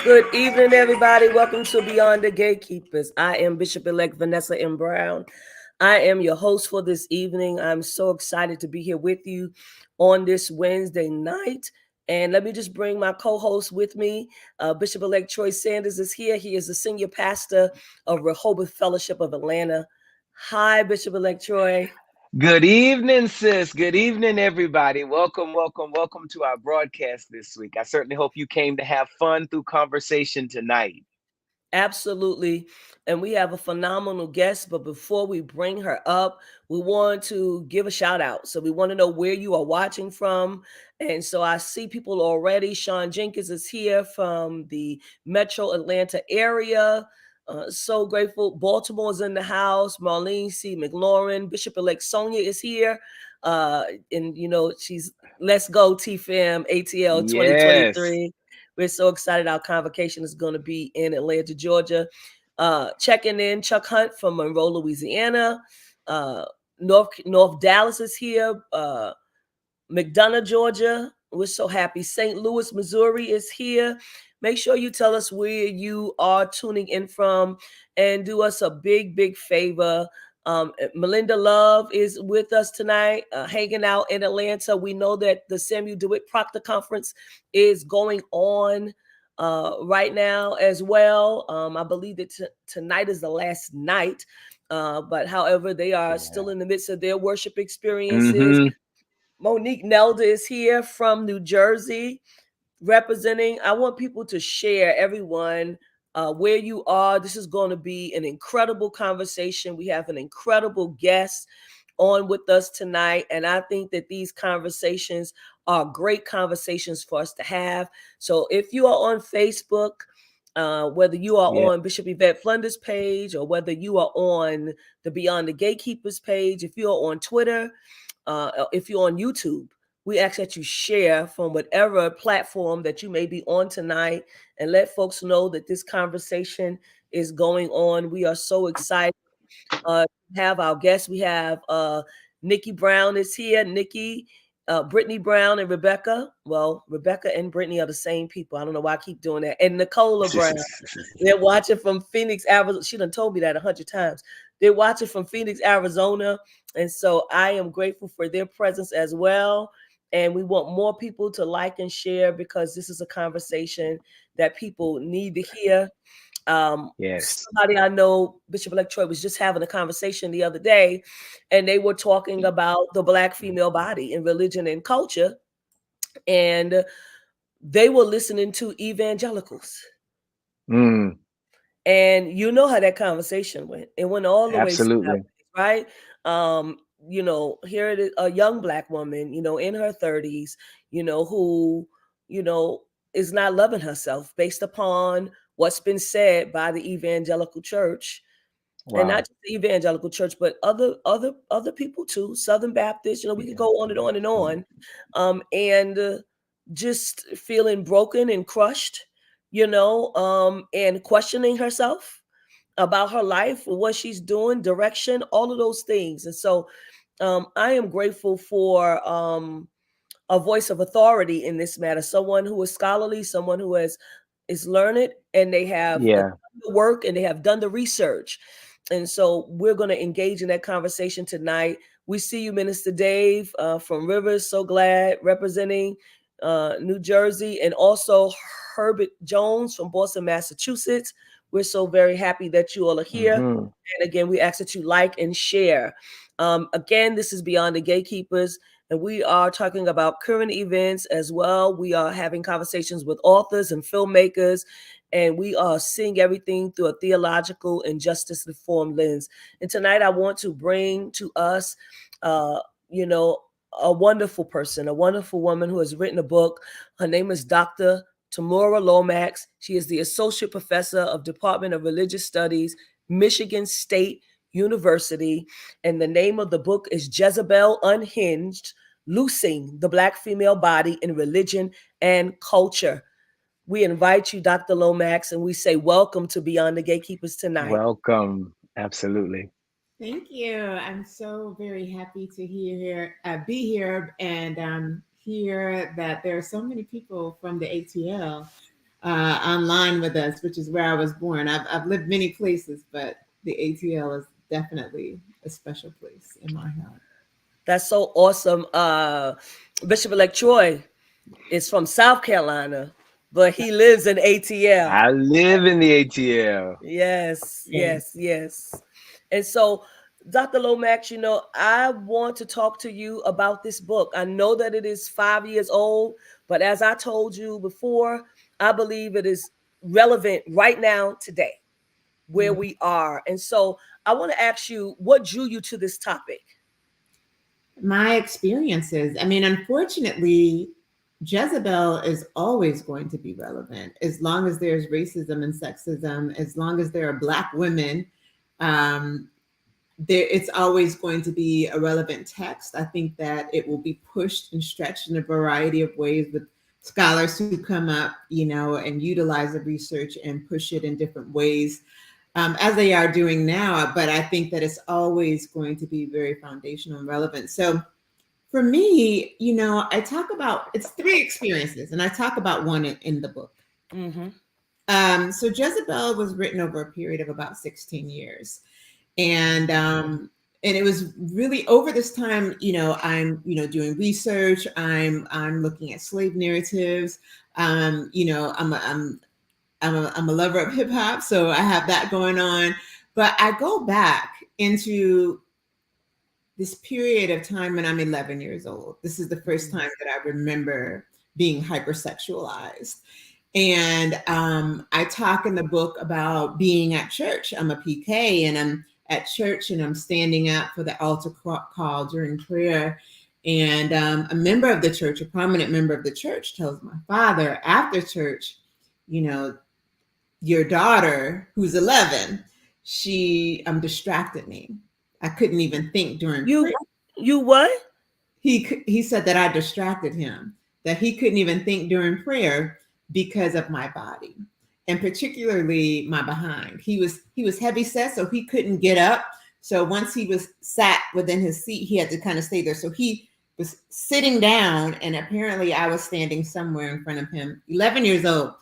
Good evening, everybody. Welcome to Beyond the Gatekeepers. I am Bishop-elect Vanessa M. Brown. I am your host for this evening. I'm so excited to be here with you on this Wednesday night. And let me just bring my co-host with me. Bishop-elect Troy Sanders is here. He is the senior pastor of Rehoboth Fellowship of Atlanta. Hi, Bishop-elect Troy. Good evening, sis. Good evening, everybody. Welcome to our broadcast this week. I certainly hope you came to have fun through conversation tonight. Absolutely. And we have a phenomenal guest. But before we bring her up, we want to give a shout out. So we want to know where you are watching from. And so I see people already. Sean Jenkins is here from the Metro Atlanta area. So grateful. Baltimore is in the house. Marlene C. McLaurin. Bishop-elect Sonia is here. And, she's Let's Go TFM ATL Yes. 2023. We're so excited. Our convocation is going to be in Atlanta, Georgia. Checking in, Chuck Hunt from Monroe, Louisiana. North Dallas is here. McDonough, Georgia. We're so happy. St. Louis, Missouri is here. Make sure you tell us where you are tuning in from and do us a big favor. Melinda Love is with us tonight, hanging out in Atlanta. We know that the Samuel DeWitt Proctor Conference is going on right now as well. I believe that tonight is the last night. But however, they are still in the midst of their worship experiences. Mm-hmm. Monique Nelda is here from New Jersey representing. I want people to share, everyone, where you are. This is going to be an incredible conversation. We have an incredible guest on with us tonight. And I think that these conversations are great conversations for us to have. So if you are on Facebook, whether you are Yeah. on Bishop Yvette Flinders page or whether you are on the Beyond the Gatekeepers page, if you are on Twitter, if you're on YouTube, we ask that you share from whatever platform that you may be on tonight and let folks know that this conversation is going on. We are so excited to have our guests. We have Nikki Brown is here. Nikki, Brittany Brown and Rebecca. Well, Rebecca and Brittany are the same people. I don't know why I keep doing that. And Nicola Brown. They're watching from Phoenix, Arizona. She done told me that 100 times. They're watching from Phoenix, Arizona. And so I am grateful for their presence as well. And we want more people to like and share because this is a conversation that people need to hear. Yes. Somebody I know, Bishop-elect Troy, was just having a conversation the other day, and they were talking about the Black female body in religion and culture. And they were listening to evangelicals. Mm, And you know how that conversation went. It went all the way absolutely. sideways, right? Here it is, a young Black woman, in her 30s, who, you know, is not loving herself based upon what's been said by the evangelical church. And not Wow. just the evangelical church, but other people too, Southern Baptists, we could Yeah. go on and on and on. And just feeling broken and crushed, and questioning herself about her life, what she's doing, direction, all of those things. And so I am grateful for a voice of authority in this matter, someone who is scholarly, someone who is learned, and they have done Yeah. the work and they have done the research. And so we're going to engage in that conversation tonight. We see you, Minister Dave from Rivers. So glad representing New Jersey, and also Herbert Jones from Boston, Massachusetts. We're so very happy that you all are here. Mm-hmm. And again, we ask that you like and share. Again, this is Beyond the Gatekeepers, and we are talking about current events as well. We are having conversations with authors and filmmakers, and we are seeing everything through a theological and justice informed lens. And tonight, I want to bring to us, uh, you know, a wonderful person, a wonderful woman who has written a book. Her name is Dr. Tamura Lomax. She is the Associate Professor of Department of Religious Studies, Michigan State University. And the name of the book is Jezebel Unhinged, Loosing the Black Female Body in Religion and Culture. We invite you, Dr. Lomax, and we say welcome to Beyond the Gatekeepers tonight. Welcome. Absolutely. Thank you. I'm so very happy to be here, and hear that there are so many people from the ATL. online with us, which is where I was born. I've lived many places, but the ATL is definitely a special place in my heart. That's so awesome. Bishop-elect Troy is from South Carolina, but he lives in ATL. I live in the ATL. Yes, Yeah. yes, yes. And so, Dr. Lomax, I want to talk to you about this book. I know that it is 5 years old, but as I told you before, I believe it is relevant right now, today, where we are. And so, I want to ask you, what drew you to this topic? My experiences. I mean, unfortunately, Jezebel is always going to be relevant as long as there's racism and sexism, as long as there are Black women. Um, it's always going to be a relevant text. I think that it will be pushed and stretched in a variety of ways with scholars who come up, and utilize the research and push it in different ways, as they are doing now. But I think that it's always going to be very foundational and relevant. So for me, I talk about it's 3 experiences, and I talk about one in the book. Mm-hmm. So Jezebel was written over a period of about 16 years. And it was really over this time, I'm, doing research. I'm looking at slave narratives. I'm a lover of hip hop, so I have that going on. But I go back into this period of time when I'm 11 years old. This is the first time that I remember being hypersexualized. And I talk in the book about being at church. I'm a PK, and I'm at church, and I'm standing up for the altar call during prayer. And a member of the church, a prominent member of the church, tells my father after church, your daughter, who's 11, she distracted me. I couldn't even think during prayer. You what? He said that I distracted him, that he couldn't even think during prayer because of my body, and particularly my behind. He was heavy set, so he couldn't get up. So once he was sat within his seat, he had to kind of stay there. So he was sitting down, and apparently I was standing somewhere in front of him, 11 years old.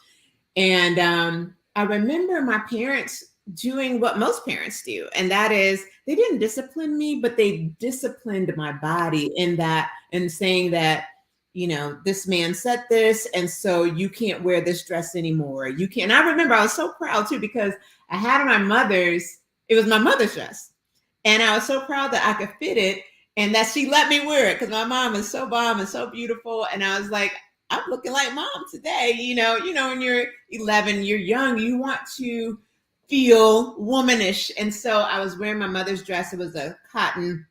And I remember my parents doing what most parents do, and that is they didn't discipline me, but they disciplined my body and saying that, this man said this, and so you can't wear this dress anymore. You can't. And I remember I was so proud too, because I had it was my mother's dress, and I was so proud that I could fit it and that she let me wear it, because my mom is so bomb and so beautiful. And I was like, I'm looking like mom today. When you're 11, you're young, you want to feel womanish. And so I was wearing my mother's dress. It was a cotton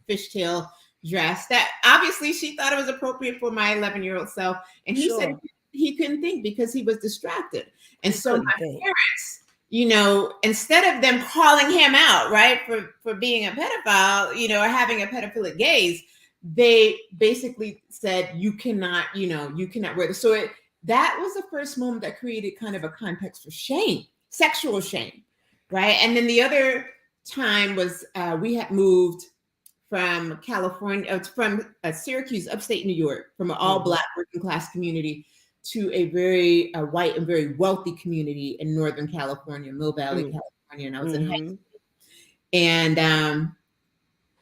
fishtail dress that obviously she thought it was appropriate for my 11-year-old self. And he said he couldn't think because he was distracted. And so my parents, instead of them calling him out, right, for being a pedophile, or having a pedophilic gaze, they basically said, you cannot wear this. So that was the first moment that created kind of a context for shame, sexual shame, right? And then the other time was we had moved from California, from Syracuse, upstate New York, from an all-Black working class community to a very white and very wealthy community in Northern California, Mill Valley, California. And I was in high school. And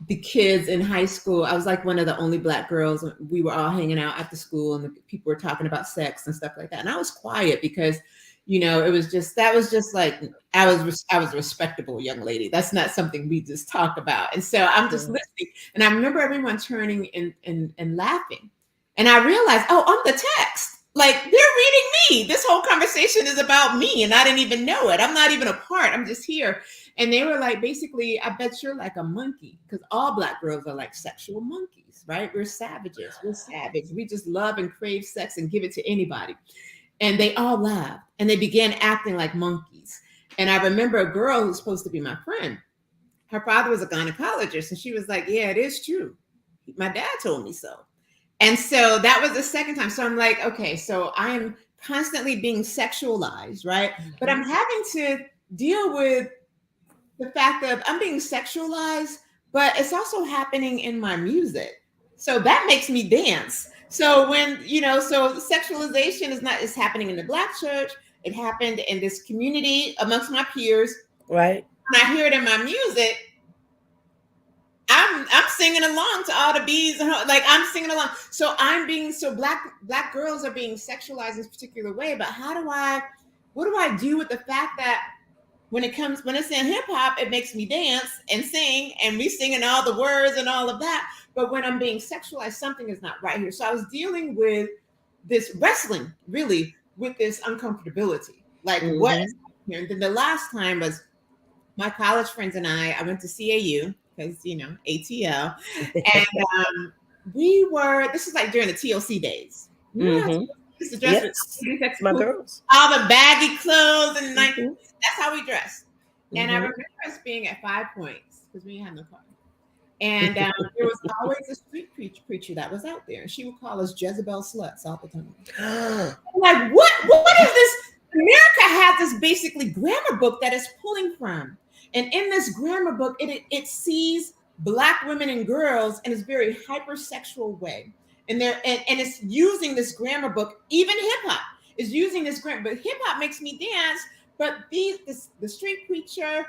the kids in high school, I was like one of the only Black girls. We were all hanging out after school, and the people were talking about sex and stuff like that. And I was quiet because, it was just like, I was a respectable young lady. That's not something we just talk about. And so I'm just listening. And I remember everyone turning and laughing. And I realized, oh, I'm the text. Like, they're reading me. This whole conversation is about me, and I didn't even know it. I'm not even a part. I'm just here. And they were like, basically, I bet you're like a monkey, because all Black girls are like sexual monkeys, right? We're savages. We're savage. We just love and crave sex and give it to anybody. And they all laughed, and they began acting like monkeys. And I remember a girl who's supposed to be my friend. Her father was a gynecologist, and she was like, yeah, it is true. My dad told me so. And so that was the second time. So I'm like, okay, so I'm constantly being sexualized, right? But I'm having to deal with the fact that I'm being sexualized, but it's also happening in my music. So that makes me dance. So when, so sexualization is happening in the Black church. It happened in this community amongst my peers. Right. When I hear it in my music, I'm singing along to all the bees and like I'm singing along. So black girls are being sexualized in this particular way. But what do I do with the fact that when it's in hip hop, it makes me dance and sing and me singing all the words and all of that. But when I'm being sexualized, something is not right here. So I was dealing with this wrestling really with this uncomfortability. Like what is here? And then the last time was my college friends and I went to CAU because, ATL. And this is like during the TLC days. Used to dress with my girls. all the baggy clothes and like that's how we dressed. And I remember us being at 5 Points because we didn't have no car. And there was always a street preacher that was out there, and she would call us Jezebel sluts all the time. I'm like, what is this? America has this basically grammar book that is pulling from, and in this grammar book, it sees Black women and girls in this very hypersexual way. And it's using this grammar book. Even hip hop is using this grammar, but hip hop makes me dance. But the street preacher,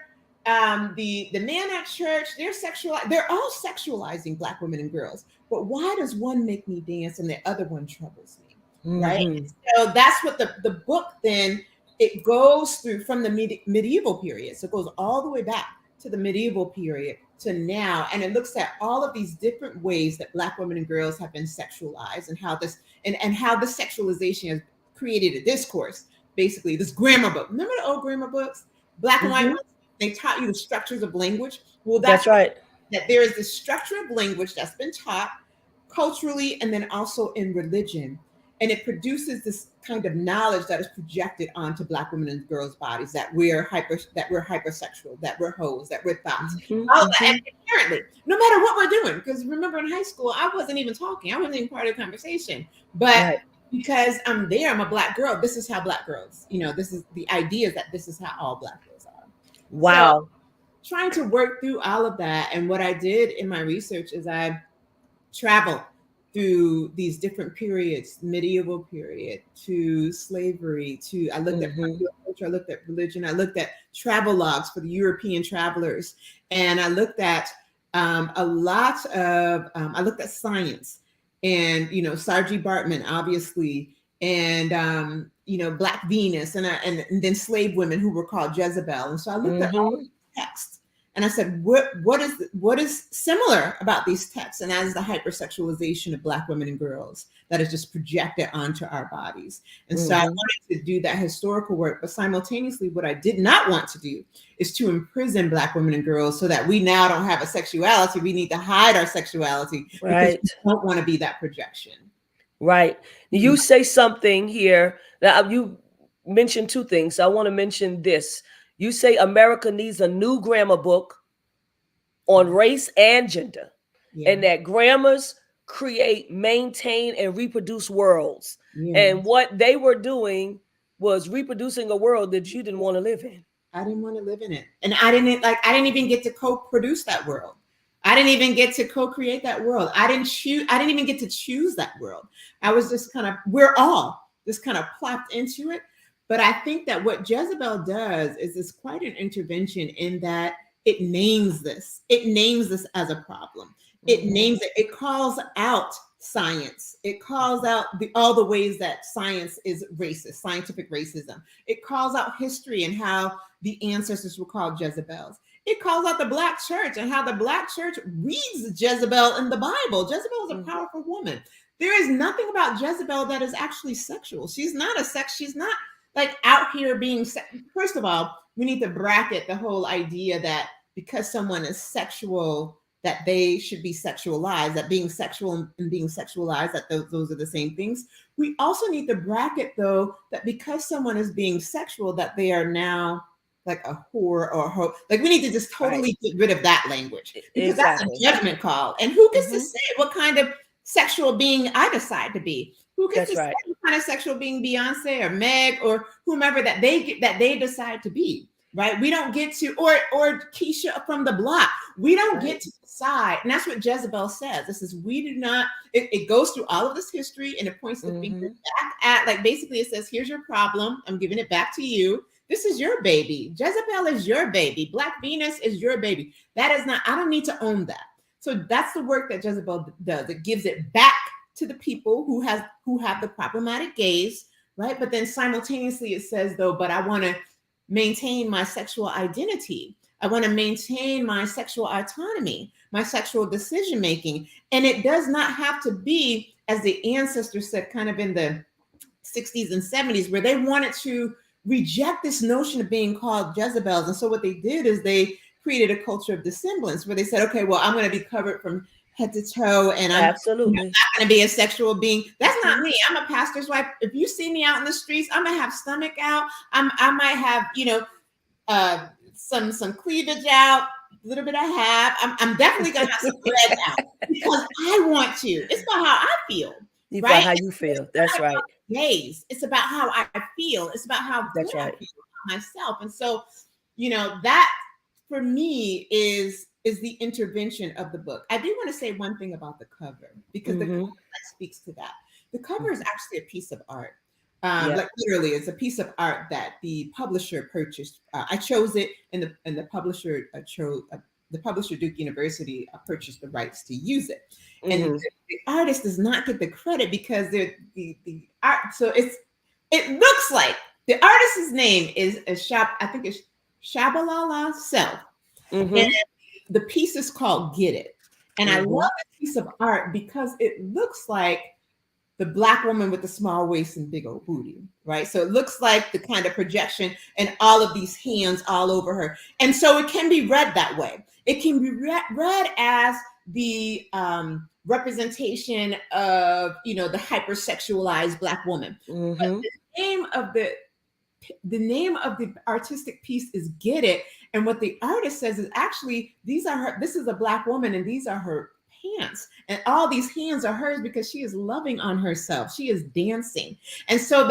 the man at church, they're all sexualizing Black women and girls. But why does one make me dance and the other one troubles me? Right. So that's what the book then it goes through from the medieval period. So it goes all the way back to the medieval period to now, and it looks at all of these different ways that Black women and girls have been sexualized, and how this and how the sexualization has created a discourse. Basically, this grammar book. Remember the old grammar books, black and white? They taught you the structures of language. Well, that's right. That there is this structure of language that's been taught culturally, and then also in religion. And it produces this kind of knowledge that is projected onto Black women and girls' bodies, that we're hypersexual, that we're hoes, that we're thoughts. All that. And apparently, no matter what we're doing, because remember in high school, I wasn't even talking. I wasn't even part of the conversation. But because I'm a Black girl, this is how Black girls, this is the idea that this is how all Black girls are. Wow. So, trying to work through all of that. And what I did in my research is I traveled through these different periods, medieval period to slavery, I looked at culture, I looked at religion, I looked at travel logs for the European travelers, and I looked at I looked at science, and Sarji Bartman, obviously, and Black Venus, and then slave women who were called Jezebel, and so I looked at all these texts. And I said, what is similar about these texts? And that is the hypersexualization of Black women and girls that is just projected onto our bodies. And so I wanted to do that historical work, but simultaneously, what I did not want to do is to imprison Black women and girls so that we now don't have a sexuality. We need to hide our sexuality because we don't want to be that projection. Right. You say something here that you mentioned two things. I want to mention this. You say America needs a new grammar book on race and gender, and that grammars create, maintain, and reproduce worlds. And what they were doing was reproducing a world that you didn't want to live in. I didn't want to live in it. And I didn't even get to co-produce that world. I didn't even get to co-create that world. I didn't even get to choose that world. I was just we're all just kind of plopped into it. But I think that what Jezebel does is quite an intervention in that it names this. It names this as a problem. It names it. It calls out science. It calls out all the ways that science is racist, scientific racism. It calls out history and how the ancestors were called Jezebels. It calls out the Black church and how the Black church reads Jezebel in the Bible. Jezebel is a powerful woman. There is nothing about Jezebel that is actually sexual. She's not like out here being, first of all, we need to bracket the whole idea that because someone is sexual, that they should be sexualized, that being sexual and being sexualized, that those are the same things. We also need to bracket, though, that because someone is being sexual, that they are now like a whore or a hoe. Like we need to just totally get rid of that language because that's a judgment call. And who gets to say what kind of sexual being I decide to be? Who gets to say what kind of sexual being Beyonce or Meg or whomever that they decide to be, right? We don't get to, or Keisha from the block. We don't get to decide. And that's what Jezebel says. This is, we do not, it goes through all of this history and it points the finger back at, like, basically it says, here's your problem. I'm giving it back to you. This is your baby. Jezebel is your baby. Black Venus is your baby. That is not, I don't need to own that. So that's the work that Jezebel does. It gives it back to the people who have the problematic gaze, right? But then simultaneously it says, though, but I want to maintain my sexual identity. I want to maintain my sexual autonomy, my sexual decision making. And it does not have to be, as the ancestors said, kind of in the 60s and 70s, where they wanted to reject this notion of being called Jezebels. And so what they did is they created a culture of dissemblance where they said, okay, well, I'm going to be covered from head to toe, and I'm absolutely not going to be a sexual being. That's not me. I'm a pastor's wife. If you see me out in the streets, I'm gonna have stomach out. I might have, some cleavage out, a little bit of have. I'm definitely gonna have some bread out because I want to. It's about how I feel. Right? Right? How you feel. That's right. Gaze. It's about how I feel. It's about how good I feel about myself. And so, that for me is the intervention of the book. I do want to say one thing about the cover, because the cover speaks to that. The cover is actually a piece of art. Like literally, it's a piece of art that the publisher purchased. I chose it, and the publisher chose. The publisher, Duke University, purchased the rights to use it, and the artist does not get the credit because the art. So it looks like the artist's name is I think it's Shabalala Self, and the piece is called "Get It," and I love this piece of art because it looks like the Black woman with the small waist and big old booty, right? So it looks like the kind of projection and all of these hands all over her. And so it can be read that way. It can be read as the representation of, the hypersexualized Black woman. But the name of the artistic piece is "Get It." And what the artist says is actually, this is a Black woman and these are her pants, and all these hands are hers because she is loving on herself. She is dancing. And so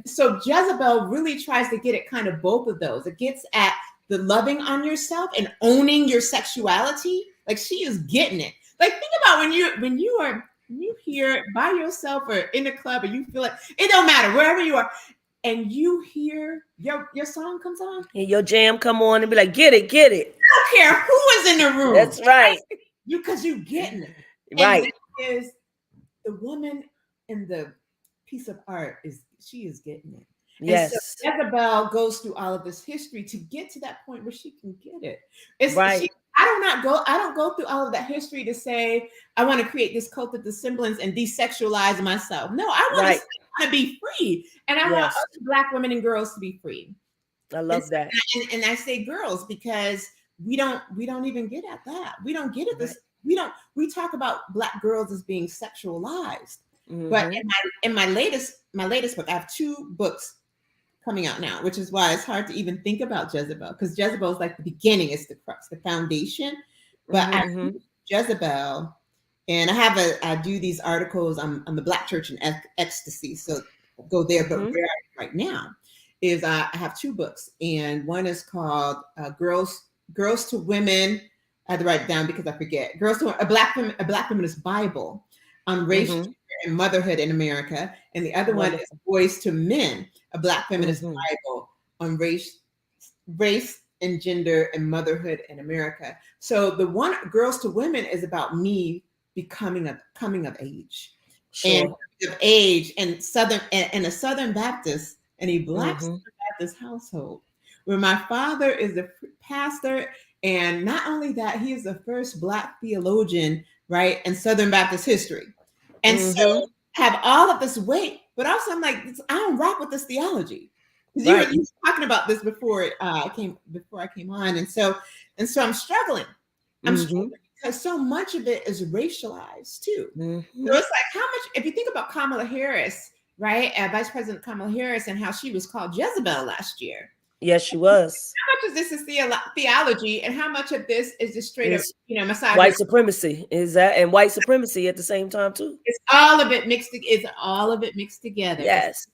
so Jezebel really tries to get at kind of both of those. It gets at the loving on yourself and owning your sexuality. Like, she is getting it. Like, think about when you hear by yourself or in a club, and you feel like, it don't matter wherever you are, and you hear your song comes on, and your jam come on, and be like, get it. I don't care who is in the room. That's right. Because you're getting it. Right. And that is the woman in the piece of art she is getting it. Yes. And so Jezebel goes through all of this history to get to that point where she can get it. I don't go through all of that history to say, I want to create this cult of dissemblance and desexualize myself. No, I want to be free. And I want other Black women and girls to be free. I love that. And I say girls because we don't even get at that. We don't get at this. We talk about Black girls as being sexualized. But in my latest book, I have 2 books coming out now, which is why it's hard to even think about Jezebel, because Jezebel is like the beginning, it's the crux, the foundation. But I Jezebel, and I do these articles on the Black church and ecstasy. So I'll go there, but where I am right now is I have 2 books, and one is called Girls to Women. I had to write it down because I forget. A Black Feminist Bible on race and motherhood in America, and the other one is Boys to Men, a Black Feminist Bible on race and gender and motherhood in America. So the one, Girls to Women, is about me coming of age, and a Southern Baptist and a Black Southern Baptist household, where my father is the pastor. And not only that, he is the first Black theologian, right, in Southern Baptist history. And so have all of this weight, but also I'm like, I don't rock with this theology. You were talking about this before I came on, and so I'm struggling. I'm struggling because so much of it is racialized too. So it's like, how much, if you think about Kamala Harris, right, Vice President Kamala Harris, and how she was called Jezebel last year. Yes, she was. How much of this is theology, and how much of this is just straight up, misogyny? White supremacy is that, and white supremacy at the same time too. It's all of it mixed. It's all of it mixed together. Yes.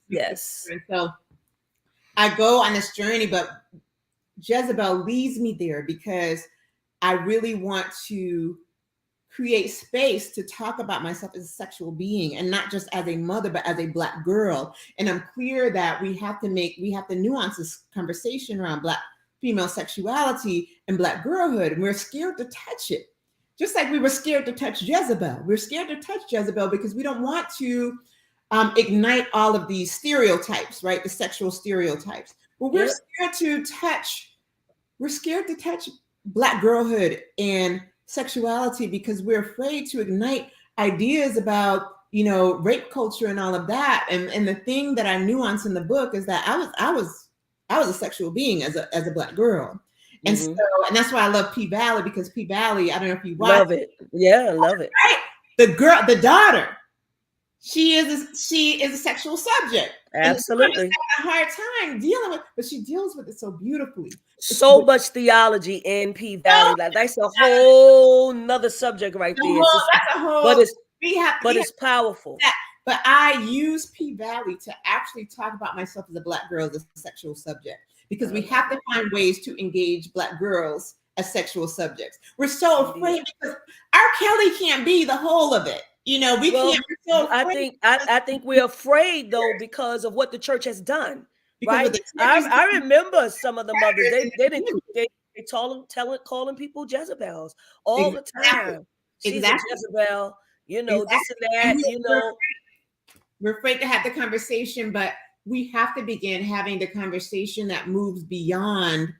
And so I go on this journey, but Jezebel leads me there because I really want to create space to talk about myself as a sexual being, and not just as a mother, but as a Black girl. And I'm clear that we have to nuance this conversation around Black female sexuality and Black girlhood. And we're scared to touch it. Just like we were scared to touch Jezebel. We're scared to touch Jezebel because we don't want to ignite all of these stereotypes, right? The sexual stereotypes. But we're scared to touch Black girlhood and sexuality because we're afraid to ignite ideas about, rape culture and all of that. And the thing that I nuance in the book is that I was a sexual being as a Black girl. And so, and that's why I love P Valley, because P Valley, I don't know if you watch. Love it. Yeah, I love it. Right? The daughter, she is a sexual subject. Absolutely. And having a hard time dealing with, but she deals with it so beautifully. So much theology in P Valley. Like that's a whole nother subject right there. That's a whole. But it's powerful. But I use P Valley to actually talk about myself as a Black girl as a sexual subject, because we have to find ways to engage Black girls as sexual subjects. We're so afraid because R. Kelly can't be the whole of it. We can't. So I think we're afraid though because of what the church has done. Right? I remember some of the mothers. They calling people Jezebels all the time. She's a Jezebel. This and that. We're afraid to have the conversation, but we have to begin having the conversation that moves beyond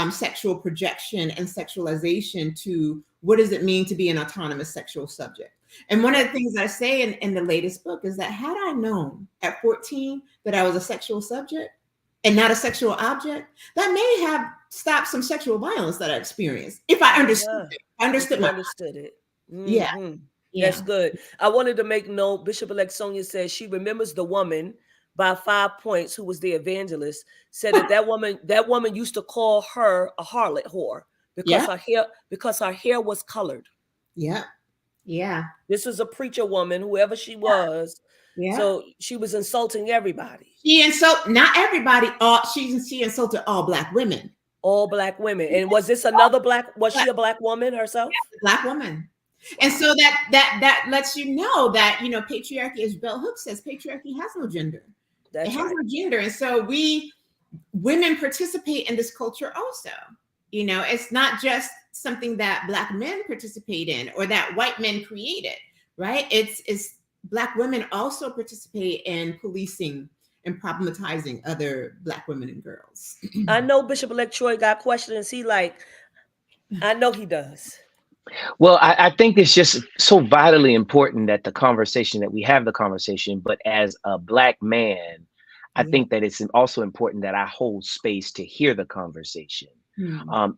sexual projection and sexualization to what does it mean to be an autonomous sexual subject. And one of the things I say in the latest book is that had I known at 14 that I was a sexual subject and not a sexual object, that may have stopped some sexual violence that I experienced if I understood it. Understood it. Mm-hmm. Yeah. That's good. I wanted to make note. Bishop-elect Sonia says she remembers the woman by 5 points who was the evangelist, said that woman used to call her a harlot whore because her hair was colored. Yeah. Yeah. This is a preacher woman, whoever she was. Yeah. So she was insulting everybody. Not everybody. She insulted all Black women. All Black women. And was this another she a Black woman herself? Yeah, Black woman. And so that lets you know that, patriarchy, as Bell Hooks says, patriarchy has no gender. It has no gender. And so women participate in this culture also. It's not just something that Black men participate in or that white men created, right? It's Black women also participate in policing and problematizing other Black women and girls. I know Bishop-elect Troy got questions. I know he does. Well, I think it's just so vitally important that we have the conversation, but as a Black man, I think that it's also important that I hold space to hear the conversation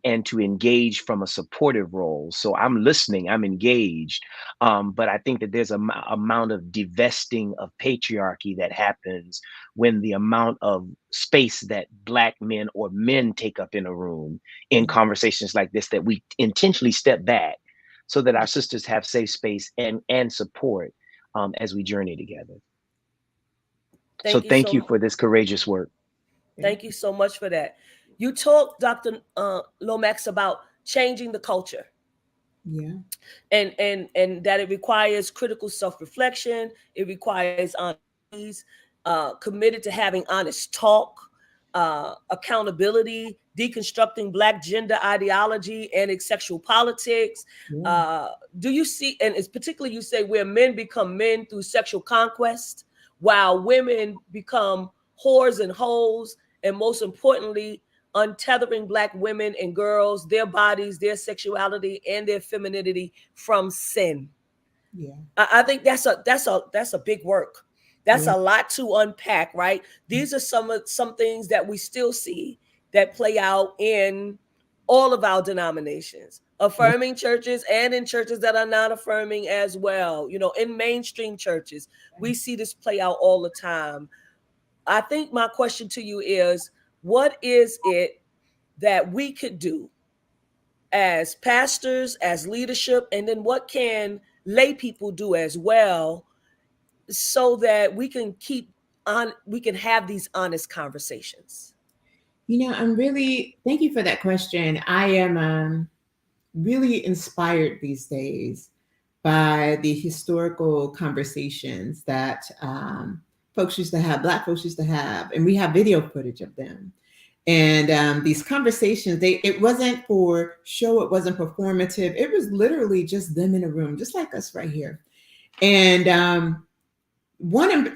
and to engage from a supportive role. So I'm listening, I'm engaged, but I think that there's an amount of divesting of patriarchy that happens when the amount of space that Black men or men take up in a room in conversations like this, that we intentionally step back so that our sisters have safe space and support as we journey together. Thank you for this courageous work. Thank you so much for that. You talked, Dr. Lomax, about changing the culture. Yeah. And that it requires critical self-reflection. It requires honesty, committed to having honest talk, accountability, deconstructing Black gender ideology and its sexual politics. Do you see, and it's particularly you say where men become men through sexual conquest, while women become whores and hoes, and most importantly, untethering Black women and girls, their bodies, their sexuality, and their femininity from sin. Yeah, I think that's a big work. That's a lot to unpack, right? These are some things that we still see that play out in all of our denominations, affirming churches and in churches that are not affirming as well. In mainstream churches, we see this play out all the time. I think my question to you is, what is it that we could do as pastors, as leadership, and then what can lay people do as well, so that we can have these honest conversations? thank you for that question. I am really inspired these days by the historical conversations that folks used to have, Black folks used to have, and we have video footage of them. And these conversations, it wasn't for show, it wasn't performative. It was literally just them in a room, just like us right here. And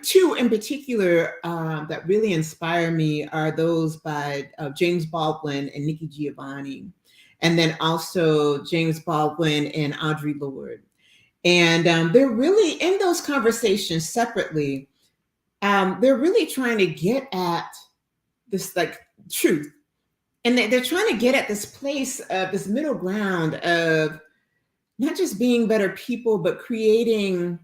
two in particular that really inspire me are those by James Baldwin and Nikki Giovanni, and then also James Baldwin and Audre Lorde. And they're really in those conversations separately. They're really trying to get at this like truth. And they're trying to get at this place of this middle ground of not just being better people, but creating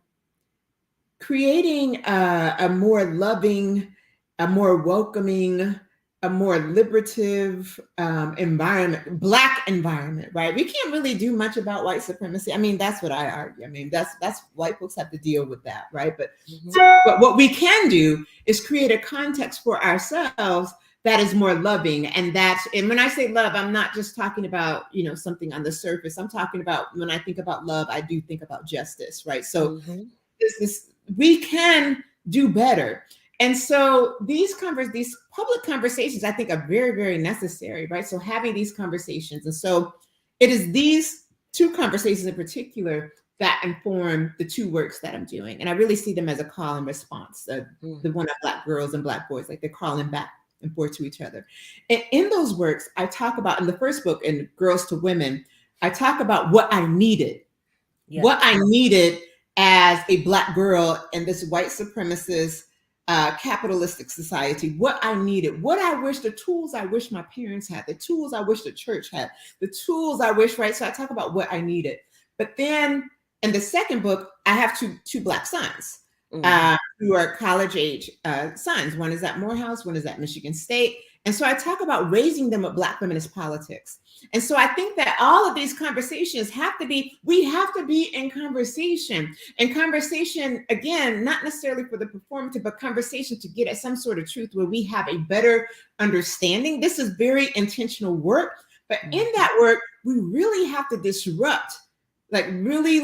a more loving, a more welcoming, a more liberative environment, Black environment, right? We can't really do much about white supremacy. I mean, that's what I argue. I mean, that's white folks have to deal with that, right? But what we can do is create a context for ourselves that is more loving. And when I say love, I'm not just talking about, something on the surface. I'm talking about, when I think about love, I do think about justice, right? So we can do better. And so these public conversations, I think, are very, very necessary, right? So having these conversations. And so it is these two conversations in particular that inform the two works that I'm doing. And I really see them as a call and response. The one of Black girls and Black boys, like they're calling back and forth to each other. And in those works, I talk about, in the first book, in Girls to Women, I talk about what I needed. Yeah. What I needed as a Black girl in this white supremacist capitalistic society, what I needed, the tools I wish my parents had, the tools I wish the church had, the tools I wish, right? So I talk about what I needed. But then in the second book, I have two Black sons who are college age sons. One is at Morehouse, one is at Michigan State. And so I talk about raising them with Black feminist politics. And so I think that all of these conversations we have to be in conversation. And conversation, again, not necessarily for the performative, but conversation to get at some sort of truth where we have a better understanding. This is very intentional work. But in that work, we really have to disrupt, really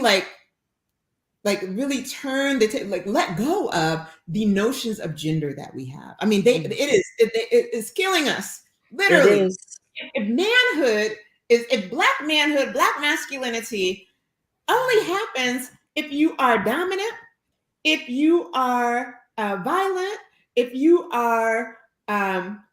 turn let go of the notions of gender that we have. I mean, it is killing us, literally. If Black manhood, Black masculinity only happens if you are dominant, if you are violent, if you are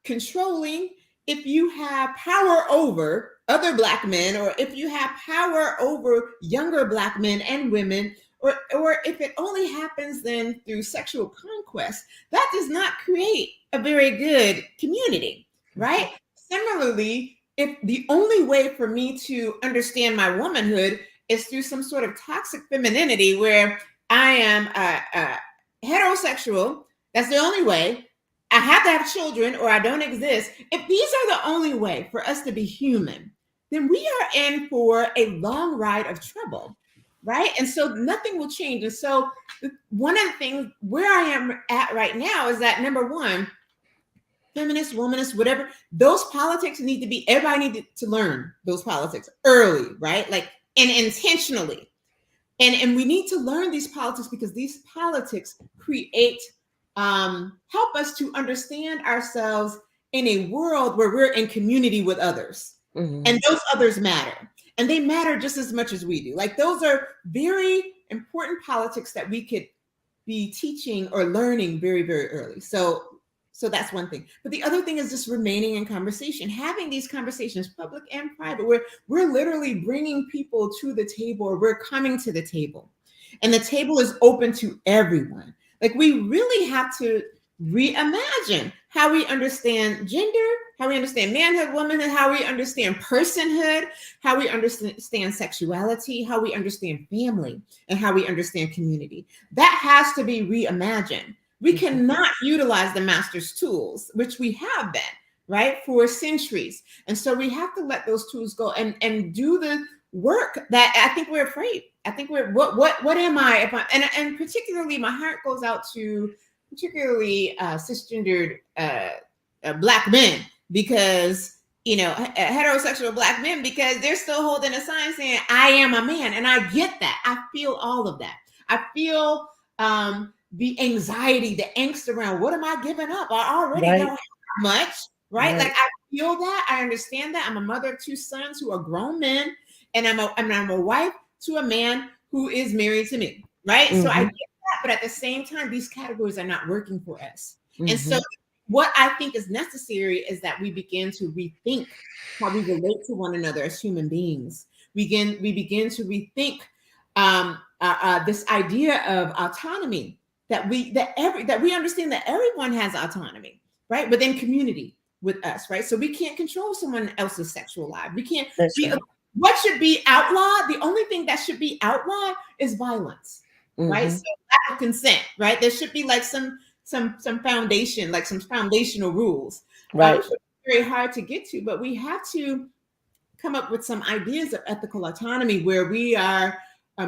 controlling, if you have power over other Black men, or if you have power over younger Black men and women, or if it only happens then through sexual conquest, that does not create a very good community, right? Similarly, if the only way for me to understand my womanhood is through some sort of toxic femininity where I am heterosexual, that's the only way, I have to have children or I don't exist. If these are the only way for us to be human, then we are in for a long ride of trouble, right? And so nothing will change. And so one of the things where I am at right now is that, number one, feminist, womanist, whatever, those politics everybody needed to learn those politics early, right? And intentionally. And we need to learn these politics because these politics help us to understand ourselves in a world where we're in community with others. And those others matter. And they matter just as much as we do. Those are very important politics that we could be teaching or learning very, very early. So that's one thing. But the other thing is just remaining in conversation, having these conversations, public and private, where we're literally bringing people to the table, or we're coming to the table. And the table is open to everyone. We really have to reimagine how we understand gender, how we understand manhood, womanhood, how we understand personhood, how we understand sexuality, how we understand family, and how we understand community. That has to be reimagined. We cannot utilize the master's tools, which we have been, right, for centuries. And so we have to let those tools go and do the work that I think we're afraid. I think what am I? And particularly my heart goes out to particularly cisgendered Black men, because heterosexual Black men, because they're still holding a sign saying, I am a man. And I get that. I feel all of that. I feel the anxiety, the angst around, what am I giving up? I already don't have much, right? Like, I feel that. I understand that. I'm a mother of 2 sons who are grown men, and I'm a wife to a man who is married to me, right? So I get that, but at the same time, these categories are not working for us. And so what I think is necessary is that we begin to rethink how we relate to one another as human beings. We begin to rethink this idea of autonomy, that we understand that everyone has autonomy, right? Within community with us, right? So we can't control someone else's sexual life. We can't. What should be outlawed? The only thing that should be outlawed is violence, right? So lack of consent, right? There should be like some foundation, like some foundational rules, right? Very hard to get to, but we have to come up with some ideas of ethical autonomy where we are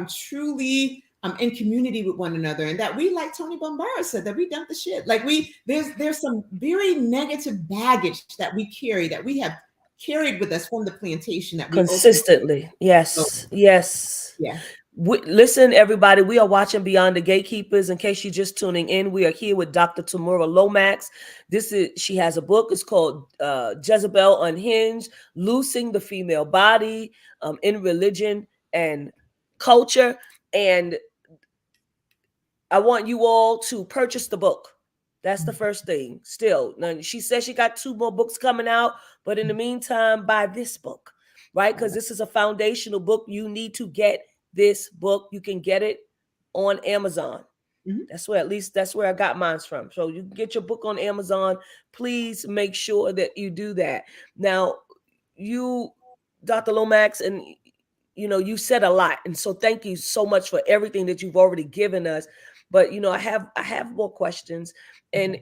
truly in community with one another, and that we, like Tony Bombara said, that we dump the shit. Like there's some very negative baggage that we carry, that we have carried with us from the plantation, that we consistently. Yes. Yeah. Listen, everybody, we are watching Beyond the Gatekeepers. In case you're just tuning in, we are here with Dr. Tamura Lomax. She has a book. It's called Jezebel Unhinged, Loosing the Female Body in Religion and Culture. And I want you all to purchase the book. That's the first thing. Still, now, she says she got 2 more books coming out, but in the meantime, buy this book, right? Because this is a foundational book. You need to get this book. You can get it on Amazon. That's where I got mine from. So you can get your book on Amazon. Please make sure that you do that. Now, you, Dr. Lomax, and you said a lot, and so thank you so much for everything that you've already given us. But I have more questions, and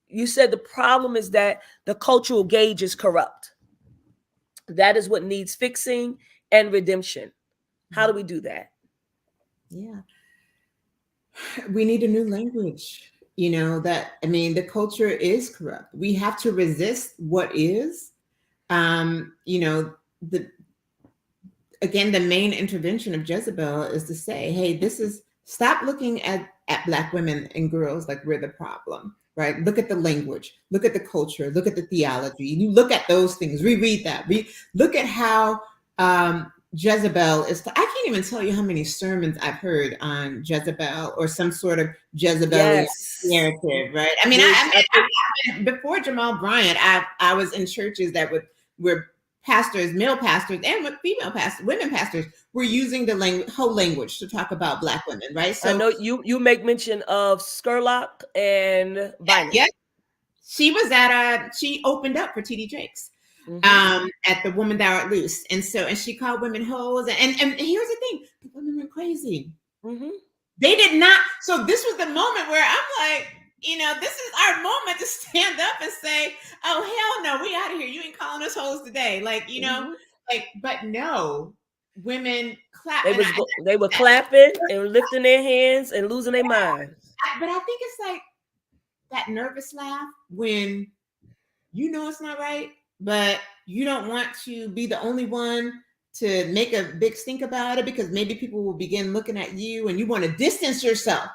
you said the problem is that the cultural gauge is corrupt. That is what needs fixing and redemption. How do we do that? Yeah, we need a new language. The culture is corrupt. We have to resist what is. Again, the main intervention of Jezebel is to say, hey, stop looking at Black women and girls like we're the problem, right? Look at the language, look at the culture, look at the theology. You look at those things, reread that. Look at how Jezebel is. I can't even tell you how many sermons I've heard on Jezebel or some sort of Jezebelian narrative, right? I mean, before Jamal Bryant, I was in churches that were pastors, male pastors, and female pastors, women pastors, were using the whole language to talk about Black women, right? So I know you make mention of Skurlock and Bynum. Yeah, she opened up for T.D. Jakes at the Woman Thou Art Loose, and she called women hoes, and here's the thing: the women were crazy. They did not. So this was the moment where I'm like, this is our moment to stand up and say, oh, hell no, we out of here. You ain't calling us hoes today. But no, women clap. They were clapping and lifting their hands and losing their mind. But I think it's like that nervous laugh when it's not right, but you don't want to be the only one to make a big stink about it, because maybe people will begin looking at you and you want to distance yourself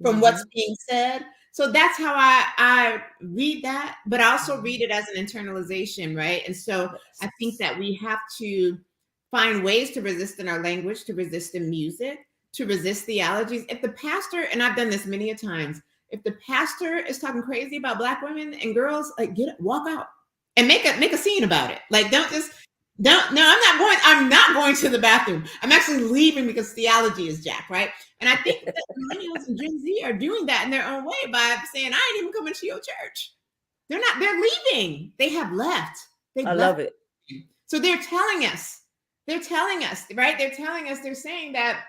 from what's being said. So that's how I read that, but I also read it as an internalization, right? And so I think that we have to find ways to resist in our language, to resist in music, to resist theologies. If the pastor, and I've done this many a times, if the pastor is talking crazy about Black women and girls, like walk out and make a scene about it. Like I'm not going to the bathroom. I'm actually leaving because theology is jack, right? And I think that millennials and Gen Z are doing that in their own way by saying, I ain't even coming to your church. They're leaving. They have left. I love it. So they're telling us, right? They're saying that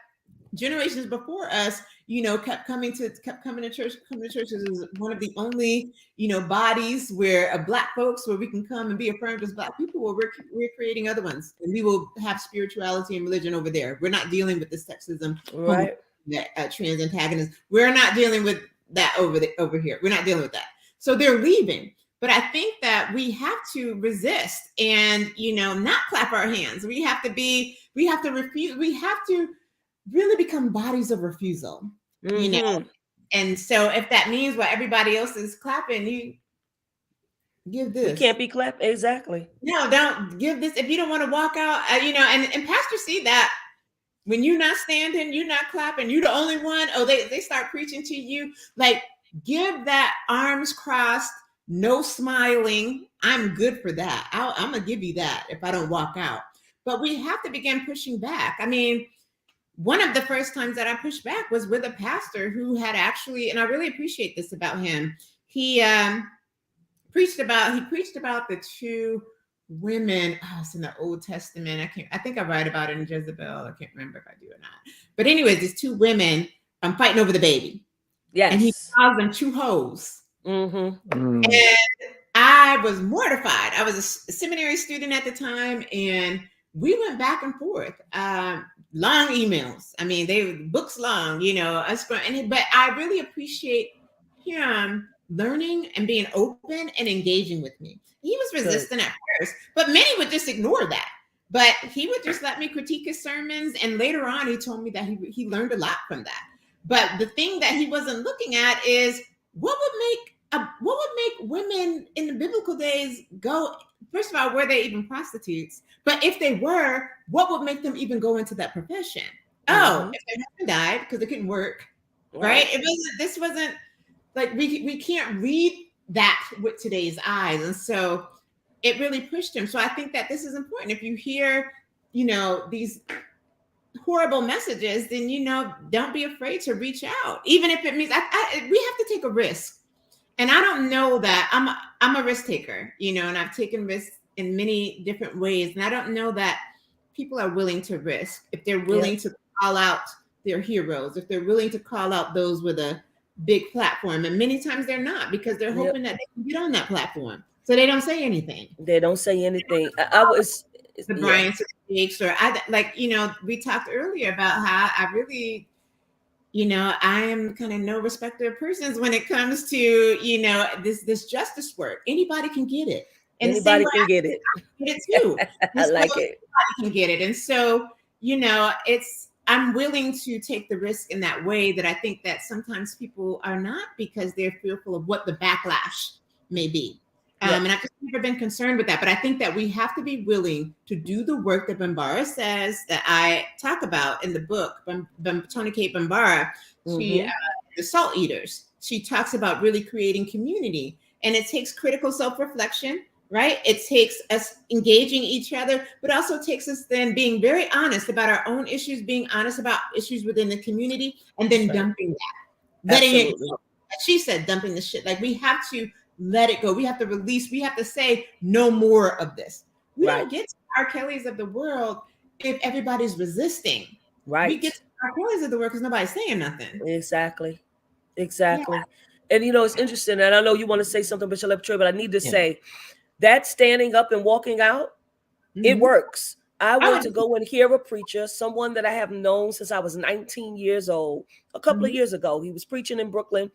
generations before us, kept coming to church. Coming to churches is one of the only, bodies where Black folks, where we can come and be affirmed as Black people. Well, we're creating other ones, and we will have spirituality and religion over there. We're not dealing with the sexism, right? Trans antagonism. We're not dealing with that over here. We're not dealing with that. So they're leaving. But I think that we have to resist and, not clap our hands. We have to refuse. We have to really become bodies of refusal, And so if that means while everybody else is clapping, you give this. We can't be clapped. Exactly. No, don't give this. If you don't want to walk out, and pastors see that when you're not standing, you're not clapping, you're the only one. Oh, they start preaching to you. Like, give that arms crossed, no smiling. I'm good for that. I'm going to give you that if I don't walk out. But we have to begin pushing back. I mean, one of the first times that I pushed back was with a pastor who had actually, and I really appreciate this about him. He preached about the two women. Oh, it's in the Old Testament. I think I write about it in Jezebel. I can't remember if I do or not. But anyways, these two women fighting over the baby. Yes. And he calls them two hoes. Mm-hmm. And I was mortified. I was a seminary student at the time, and we went back and forth. Long emails. I mean, they were books long, but I really appreciate him learning and being open and engaging with me. He was resistant at first, but many would just ignore that. But he would just let me critique his sermons. And later on, he told me that he learned a lot from that. But the thing that he wasn't looking at is what would make women in the biblical days go. First of all, were they even prostitutes? But if they were, what would make them even go into that profession? Oh, if their husband died because they couldn't work, right? This wasn't like we can't read that with today's eyes. And so it really pushed him. So I think that this is important. If you hear, these horrible messages, then, don't be afraid to reach out. Even if it means we have to take a risk. And I don't know that I'm a risk taker, and I've taken risks in many different ways. And I don't know that people are willing to risk if they're willing to call out their heroes, if they're willing to call out those with a big platform. And many times they're not, because they're hoping that they can get on that platform. So they don't say anything. They don't say anything. I was the Bryant Speaks, or we talked earlier about how I really, I am kind of no respecter of persons when it comes to, this justice work. Anybody can get it. And anybody can get it. I can get it too. I like it. Anybody can get it. And so, I'm willing to take the risk in that way that I think that sometimes people are not, because they're fearful of what the backlash may be. And I've just never been concerned with that. But I think that we have to be willing to do the work that Bambara says, that I talk about in the book, Tony Kate Bambara, she, the Salt Eaters. She talks about really creating community. And it takes critical self-reflection, right? It takes us engaging each other, but also takes us then being very honest about our own issues, being honest about issues within the community, and then dumping that. Letting it go. She said, dumping the shit. Like, we have to let it go. We have to release. We have to say no more of this. We don't get to R. Kellys of the world if everybody's resisting. Right. We get to R. Kellys of the world because nobody's saying nothing. Exactly. And it's interesting. And I know you want to say something, Bishop Leptre, but I need to say that standing up and walking out, it works. I went to go and hear a preacher, someone that I have known since I was 19 years old, a couple of years ago. He was preaching in Brooklyn,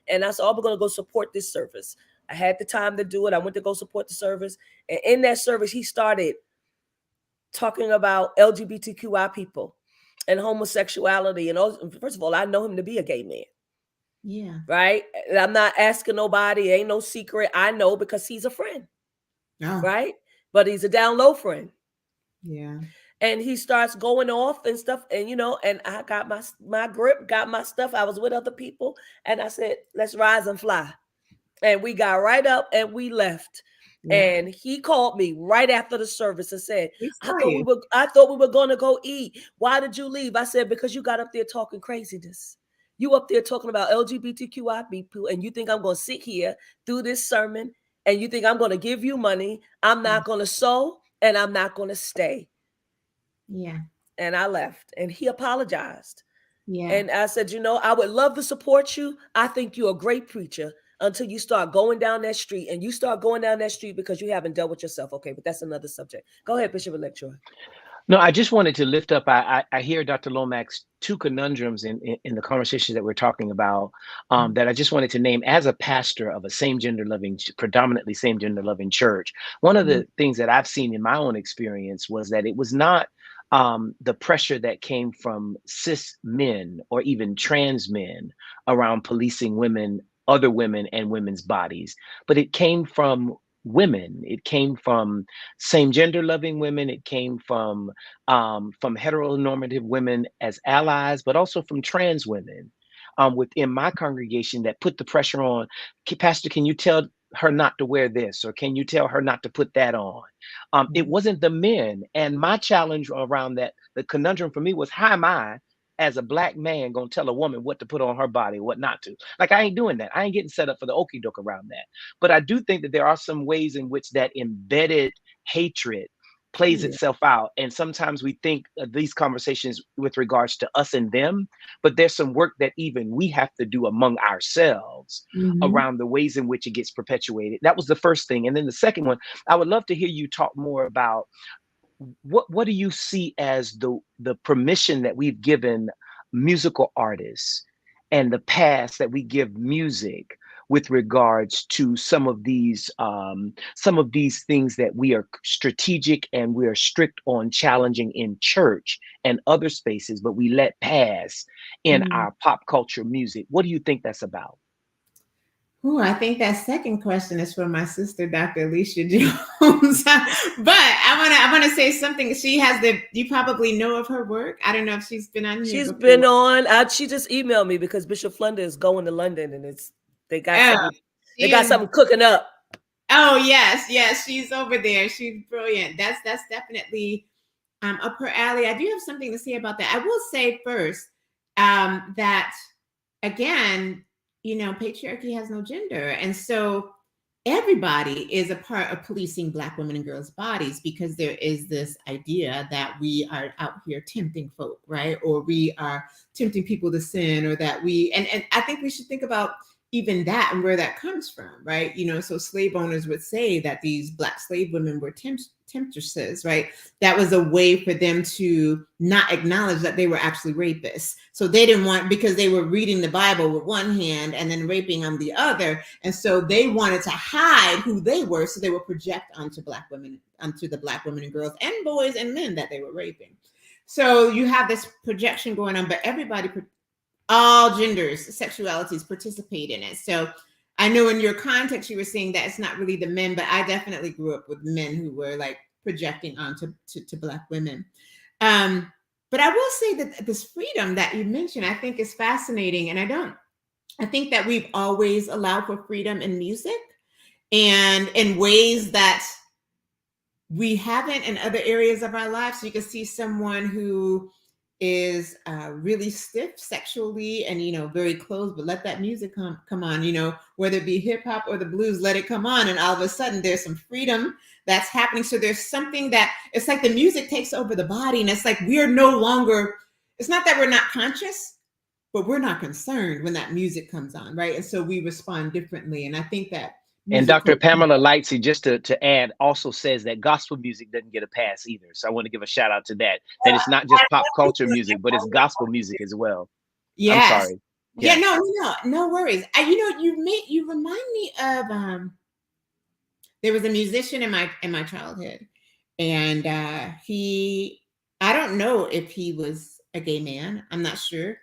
and I said, we're going to go support this service. I had the time to do it. I went to go support the service. And in that service, he started talking about LGBTQI people and homosexuality. And first of all, I know him to be a gay man. Yeah. Right? And I'm not asking nobody. It ain't no secret. I know because he's a friend. Oh. Right? But he's a down low friend. Yeah. And he starts going off and stuff. And, and I got my grip, got my stuff. I was with other people. And I said, let's rise and fly. And we got right up and we left. Yeah. And he called me right after the service and said, I thought we were going to go eat. Why did you leave? I said, because you got up there talking craziness. You up there talking about LGBTQI people, and you think I'm going to sit here through this sermon, and you think I'm going to give you money. I'm not going to sow, and I'm not going to stay. Yeah. And I left, and he apologized. Yeah. And I said, I would love to support you. I think you're a great preacher until you start going down that street, and you start going down that street because you haven't dealt with yourself. Okay, but that's another subject. Go ahead, Bishop Electra. No, I just wanted to lift up. I hear Dr. Lomax two conundrums in the conversation that we're talking about, that I just wanted to name as a pastor of a same gender loving, predominantly same gender loving church. One of the things that I've seen in my own experience was that it was not the pressure that came from cis men or even trans men around policing women, other women, and women's bodies, but it came from women. It came from same gender loving women. It came from heteronormative women as allies, but also from trans women within my congregation that put the pressure on. Pastor, can you tell her not to wear this, or can you tell her not to put that on? It wasn't the men. And my challenge around that, the conundrum for me was, how am I, as a Black man, gonna tell a woman what to put on her body, what not to? Like, I ain't doing that. I ain't getting set up for the okie doke around that. But I do think that there are some ways in which that embedded hatred plays itself out. And sometimes we think of these conversations with regards to us and them, but there's some work that even we have to do among ourselves around the ways in which it gets perpetuated. That was the first thing. And then the second one, I would love to hear you talk more about what do you see as the permission that we've given musical artists and the past that we give music with regards to some of these things that we are strategic and we are strict on challenging in church and other spaces, but we let pass in our pop culture music. What do you think that's about? Oh, I think that second question is for my sister, Dr. Alicia Jones. But I want to say something. She has you probably know of her work. I don't know if she's been on here. She's before. been on. She just emailed me because Bishop Flunder is going to London, and they got something cooking up. Oh yes, she's over there. She's brilliant. That's definitely up her alley. I do have something to say about that. I will say first that again, patriarchy has no gender. And so everybody is a part of policing Black women and girls' bodies, because there is this idea that we are out here tempting folk, right? Or we are tempting people to sin, or that and I think we should think about even that and where that comes from, right? So slave owners would say that these Black slave women were temptresses, right? That was a way for them to not acknowledge that they were actually rapists. So they didn't want, because they were reading the Bible with one hand and then raping on the other. And so they wanted to hide who they were. So they would project onto the Black women and girls and boys and men that they were raping. So you have this projection going on, but everybody, all genders, sexualities participate in it. So I know in your context, you were saying that it's not really the men, but I definitely grew up with men who were like projecting onto to Black women. But I will say that this freedom that you mentioned, I think is fascinating. And I think that we've always allowed for freedom in music, and in ways that we haven't in other areas of our lives. So you can see someone who is really stiff sexually and very closed, but let that music come on, whether it be hip hop or the blues, let it come on, and all of a sudden there's some freedom that's happening. So there's something that it's like the music takes over the body, and it's like we're no longer, it's not that we're not conscious, but we're not concerned when that music comes on, right? And so we respond differently. And I think that and Dr. Pamela Lightsey, just to add, also says that gospel music doesn't get a pass either. So I want to give a shout out to that it's not just pop culture music, but it's gospel music as well. Yes. I'm sorry. Yeah, no worries. You remind me of there was a musician in my childhood, and I don't know if he was a gay man. I'm not sure,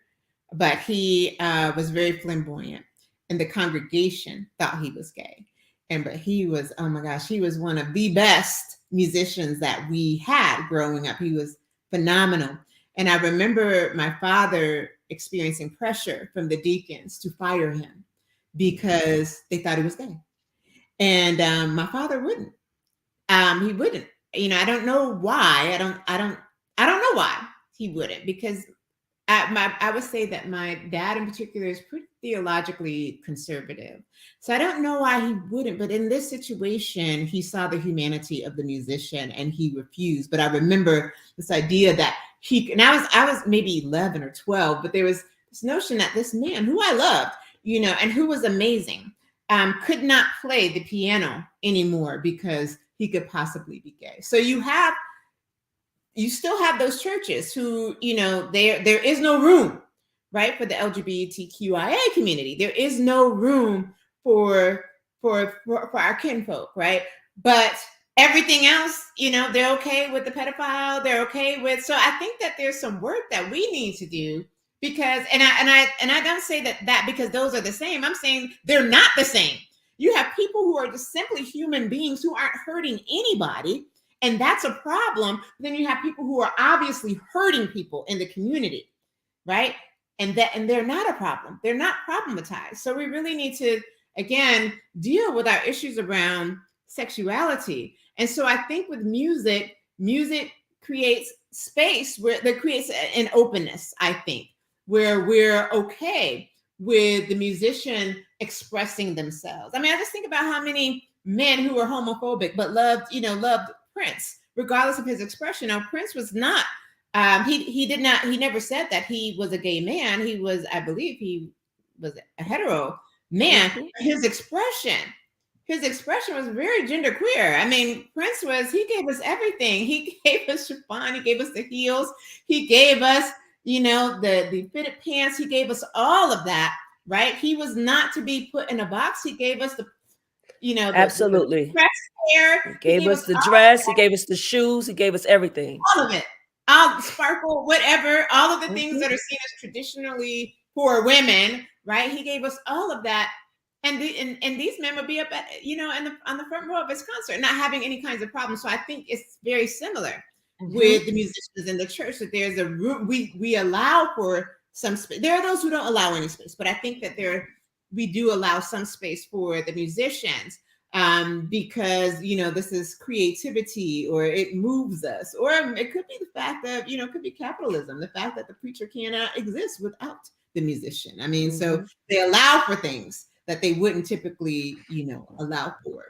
but he was very flamboyant, and the congregation thought he was gay. But he was, oh my gosh, he was one of the best musicians that we had growing up. He was phenomenal. And I remember my father experiencing pressure from the deacons to fire him because they thought he was gay. And my father wouldn't. He wouldn't. I don't know why. I don't know why he wouldn't, because I would say that my dad in particular is pretty theologically conservative. So I don't know why he wouldn't, but in this situation, he saw the humanity of the musician and he refused. But I remember this idea that and I was maybe 11 or 12, but there was this notion that this man who I loved, and who was amazing, could not play the piano anymore because he could possibly be gay. So you have you still have those churches who, there is no room, right, for the LGBTQIA community. There is no room for our kinfolk, right? But everything else, they're okay with the pedophile. They're okay with. So I think that there's some work that we need to do, because, and I don't say that because those are the same. I'm saying they're not the same. You have people who are just simply human beings who aren't hurting anybody, and that's a problem. Then you have people who are obviously hurting people in the community, right? And they're not a problem. They're not problematized. So we really need to, again, deal with our issues around sexuality. And so I think with music creates space that creates an openness, I think, where we're okay with the musician expressing themselves. I mean, I just think about how many men who were homophobic but loved Prince, regardless of his expression. Now, Prince was not, he never said that he was a gay man. He was, I believe he was a hetero man. Mm-hmm. His expression was very genderqueer. I mean, Prince he gave us everything. He gave us chiffon, he gave us the heels, he gave us, the fitted pants, he gave us all of that, right? He was not to be put in a box. He gave us the absolutely. The hair. He gave us the dress, he gave us the shoes, he gave us everything. All of it. All sparkle, whatever, all of the things that are seen as traditionally for women, right? He gave us all of that. And these men would be up at, on the front row of his concert, not having any kinds of problems. So I think it's very similar with the musicians in the church, that there's a room, we allow for some space. There are those who don't allow any space, but I think that we do allow some space for the musicians, because, this is creativity, or it moves us, or it could be the fact that, it could be capitalism, the fact that the preacher cannot exist without the musician. I mean, so they allow for things that they wouldn't typically, allow for.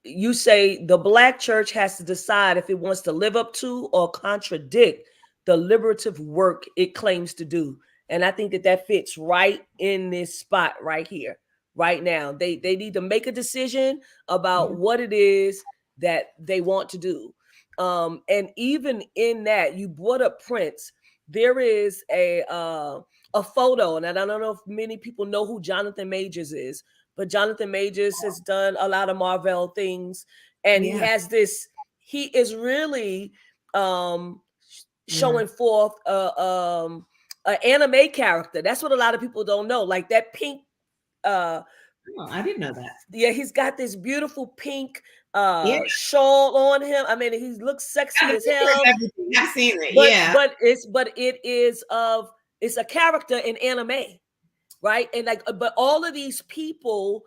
You say the Black church has to decide if it wants to live up to or contradict the liberative work it claims to do. And I think that fits right in this spot right here, right now. They need to make a decision about what it is that they want to do. And even in that, you brought up Prince. There is a photo, and I don't know if many people know who Jonathan Majors is, but Jonathan Majors has done a lot of Marvel things, and he has this. He is really showing forth an anime character. That's what a lot of people don't know. Like that pink. I didn't know that. Yeah, he's got this beautiful pink shawl on him. I mean, he looks sexy as hell. I've seen it. But it's a character in anime, right? And but all of these people,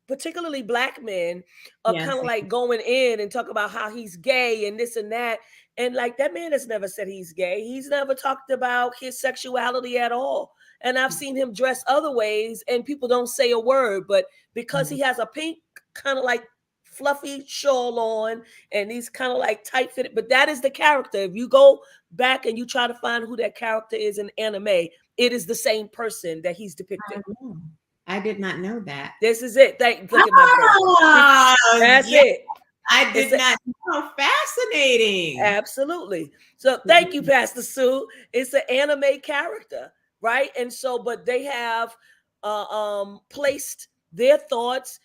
particularly Black men, are kind of like going in and talk about how he's gay and this and that. And like that man has never said he's gay. He's never talked about his sexuality at all. And I've seen him dress other ways and people don't say a word, but because he has a pink kind of like fluffy shawl on and he's kind of like tight fitted, but that is the character. If you go back and you try to find who that character is in anime, it is the same person that he's depicted. I did not know that. This is it. Look at my face. That's it. I did not know. Fascinating. Absolutely. So thank you, Pastor Sue. It's an anime character, right? And so, but they have placed their thoughts,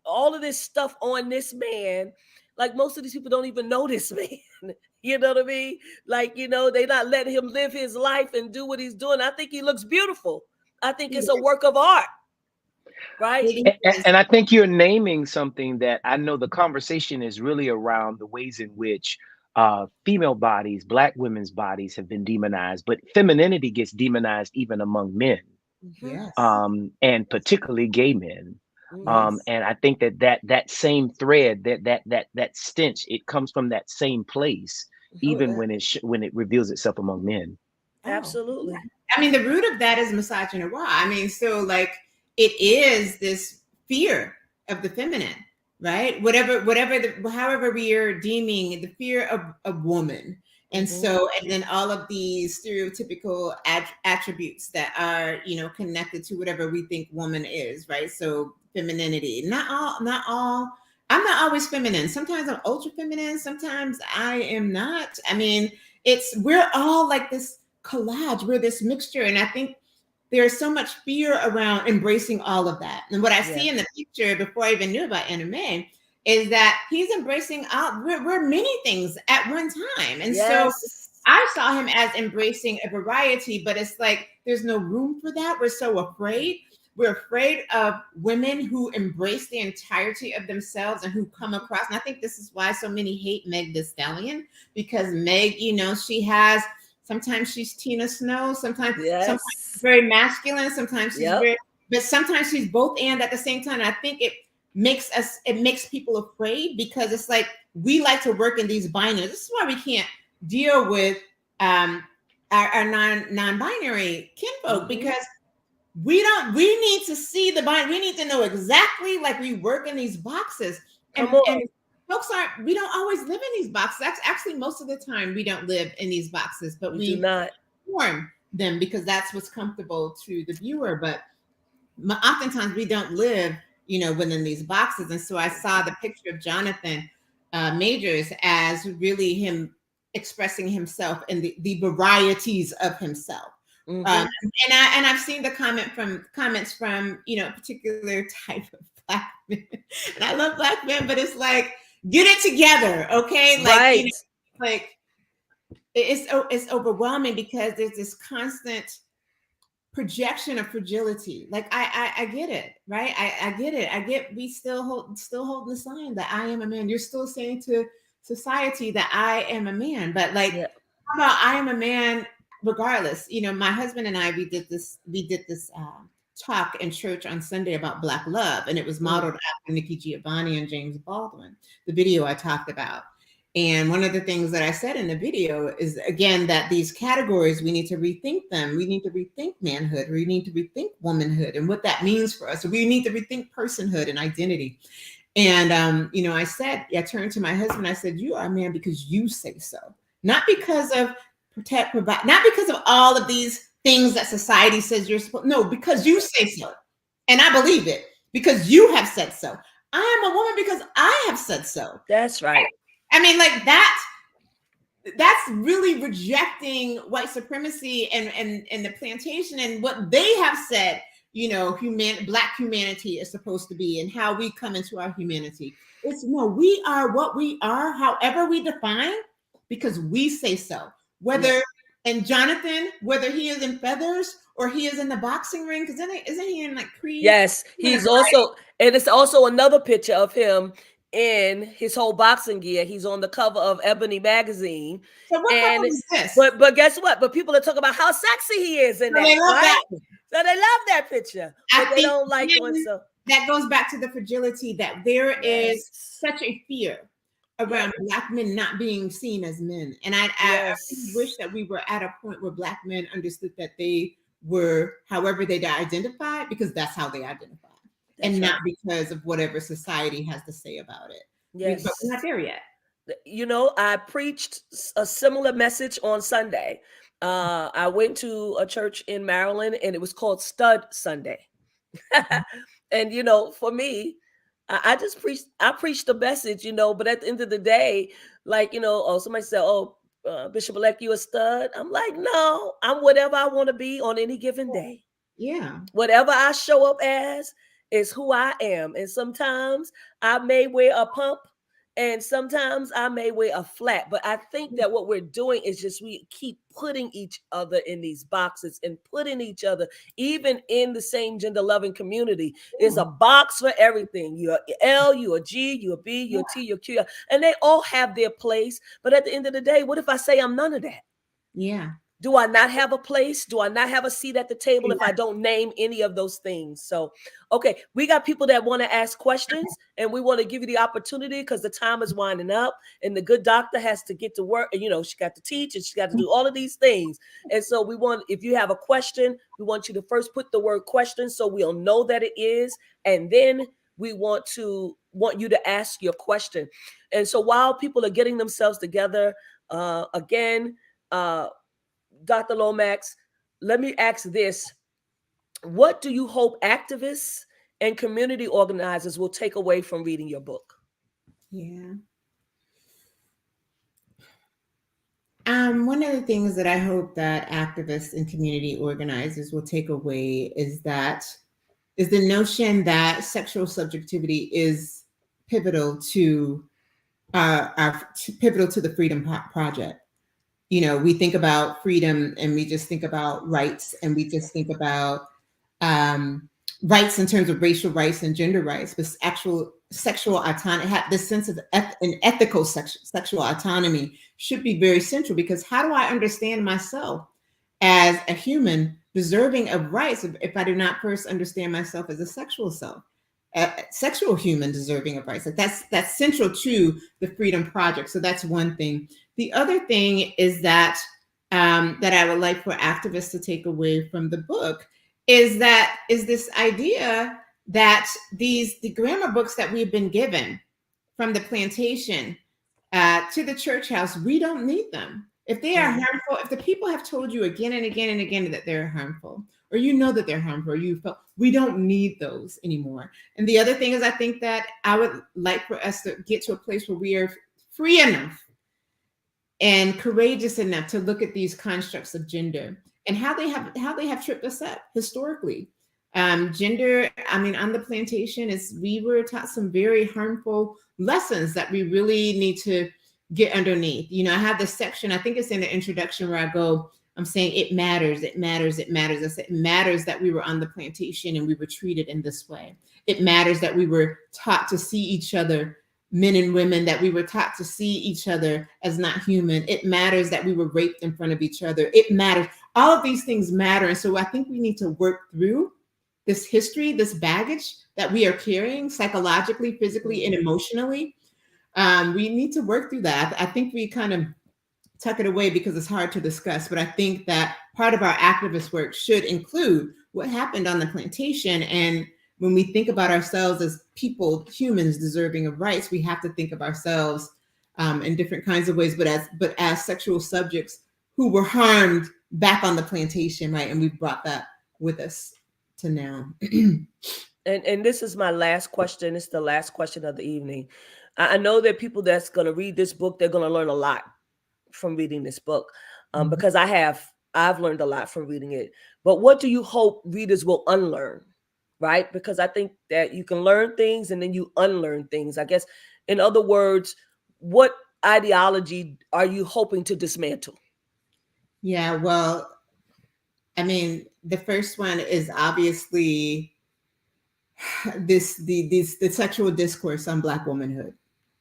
all of this stuff on this man. Like most of these people don't even know this man. You know what I mean? Like, they're not letting him live his life and do what he's doing. I think he looks beautiful. I think it's a work of art. Right. And I think you're naming something that I know the conversation is really around the ways in which female bodies, Black women's bodies have been demonized, but femininity gets demonized even among men, and particularly gay men. And I think that same thread, that stench, it comes from that same place, even when it reveals itself among men. Absolutely. I mean, the root of that is misogyny. I mean, so like it is this fear of the feminine, right? However we are deeming the fear of a woman. And so, and then all of these stereotypical attributes that are, connected to whatever we think woman is, right? So femininity, not all I'm not always feminine. Sometimes I'm ultra feminine. Sometimes I am not. I mean, we're all like this collage. We're this mixture. And I think there's so much fear around embracing all of that. And what I see in the picture before I even knew about Intermin is that he's embracing all, we're many things at one time. And so I saw him as embracing a variety, but it's like there's no room for that. We're so afraid. We're afraid of women who embrace the entirety of themselves and who come across. And I think this is why so many hate Meg Thee Stallion, because Meg, sometimes she's Tina Snow, sometimes she's very masculine, sometimes she's but sometimes she's both and at the same time. And I think it makes people afraid because it's like we like to work in these binaries. This is why we can't deal with our non-binary kinfolk, because we need to see the binary. We need to know exactly, like, we work in these boxes, and folks we don't always live in these boxes. That's actually most of the time we don't live in these boxes, but we do not form them because that's what's comfortable to the viewer. But oftentimes we don't live, within these boxes. And so I saw the picture of Jonathan Majors as really him expressing himself and the varieties of himself. And I've seen the comments from a particular type of Black men, and I love Black men, but it's like, get it together, okay? Like, it's overwhelming because there's this constant projection of fragility. Like I get it, right? I get it. I get we still hold the sign that I am a man. You're still saying to society that I am a man, but like, how about I am a man regardless? My husband and I, we did this talk in church on Sunday about Black love, and it was modeled after Nikki Giovanni and James Baldwin, the video I talked about. And one of the things that I said in the video is, again, that these categories, we need to rethink them. We need to rethink manhood. We need to rethink womanhood and what that means for us. We need to rethink personhood and identity. And, I turned to my husband. I said, you are a man because you say so, not because of provide, not because of all of these things that society says you're supposed. No, because you say so. And I believe it because you have said so. I am a woman because I have said so. That's right. I mean, like, that's really rejecting white supremacy and the plantation and what they have said, Black humanity is supposed to be and how we come into our humanity. It's no, we are what we are, however we define, because we say so. And Jonathan, whether he is in feathers or he is in the boxing ring, because isn't he in like Creed? Yes, he's also, and it's also another picture of him in his whole boxing gear. He's on the cover of Ebony magazine. So what cover is this? But guess what? But people are talking about how sexy he is in that. They love that. So they love that picture, but they don't like doing so. That goes back to the fragility that there is such a fear around Black men not being seen as men. And I really wish that we were at a point where Black men understood that they were however they identified, because that's how they identify. And not because of whatever society has to say about it. Yes. But we're not there yet. I preached a similar message on Sunday. I went to a church in Maryland and it was called Stud Sunday. And, for me, I preached the message, but at the end of the day, like, somebody said, Bishop-elect, you a stud? I'm like, no, I'm whatever I want to be on any given day. Yeah. Whatever I show up as is who I am. And sometimes I may wear a pump and sometimes I may wear a flat. But I think that what we're doing is just we keep putting each other in these boxes and putting each other, even in the same gender loving community, there's a box for everything. You're L, you're a G, you're a B, you're a T, you're a Q. And they all have their place. But at the end of the day, what if I say I'm none of that? Yeah. Do I not have a place? Do I not have a seat at the table if I don't name any of those things? So, okay, we got people that want to ask questions and we want to give you the opportunity because the time is winding up and the good doctor has to get to work. And, she got to teach and she got to do all of these things. And so if you have a question, we want you to first put the word question so we'll know that it is. And then we want you to ask your question. And so while people are getting themselves together, Dr. Lomax, let me ask this. What do you hope activists and community organizers will take away from reading your book? Yeah. One of the things that I hope that activists and community organizers will take away is the notion that sexual subjectivity is pivotal to pivotal to the Freedom Project. You know, we think about freedom and we just think about rights, and we just think about rights in terms of racial rights and gender rights, but actual sexual autonomy, this sense of an ethical sexual autonomy should be very central, because how do I understand myself as a human deserving of rights if I do not first understand myself as a sexual self, a sexual human deserving of rights? Like that's central to the Freedom Project. So that's one thing. The other thing is that that I would like for activists to take away from the book is this idea that the grammar books that we've been given from the plantation to the church house, we don't need them. If they are harmful, if the people have told you again and again and again that they're harmful, or you know that they're harmful, or you felt, we don't need those anymore. And the other thing is, I think that I would like for us to get to a place where we are free enough and courageous enough to look at these constructs of gender and how they have tripped us up historically. Gender, I mean, on the plantation, we were taught some very harmful lessons that we really need to get underneath. You know, I have this section, I think it's in the introduction, where I'm saying it matters, it matters, it matters. I said, it matters that we were on the plantation and we were treated in this way. It matters that we were taught to see each other, men and women, that we were taught to see each other as not human. It matters that we were raped in front of each other. It matters. All of these things matter. And so I think we need to work through this history, this baggage that we are carrying psychologically, physically, and emotionally. We need to work through that. I think we kind of tuck it away because it's hard to discuss, but I think that part of our activist work should include what happened on the plantation. And when we think about ourselves as people, humans deserving of rights, we have to think of ourselves in different kinds of ways, but as sexual subjects who were harmed back on the plantation, right? And we brought that with us to now. And this is my last question. It's the last question of the evening. I know that people that's going to read this book, they're going to learn a lot from reading this book, because I've learned a lot from reading it. But what do you hope readers will unlearn, right? Because I think that you can learn things and then you unlearn things. I guess, in other words, what ideology are you hoping to dismantle? Yeah, well, I mean, the first one is obviously the sexual discourse on Black womanhood,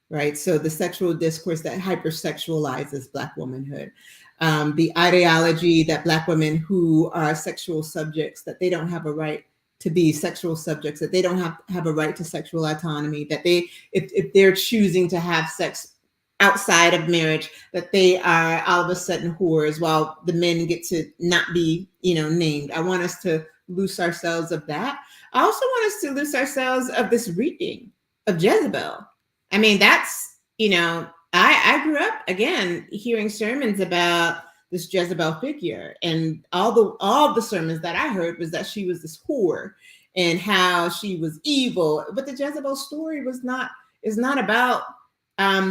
right? So the sexual discourse that hypersexualizes Black womanhood, the ideology that Black women who are sexual subjects, that they don't have a right to be sexual subjects, that they don't have a right to sexual autonomy, that if they're choosing to have sex outside of marriage, that they are all of a sudden whores while the men get to not be, named. I want us to loose ourselves of that. I also want us to loose ourselves of this reading of Jezebel. I mean, that's, I grew up, again, hearing sermons about this Jezebel figure, and all the sermons that I heard was that she was this whore and how she was evil. But the Jezebel story is not about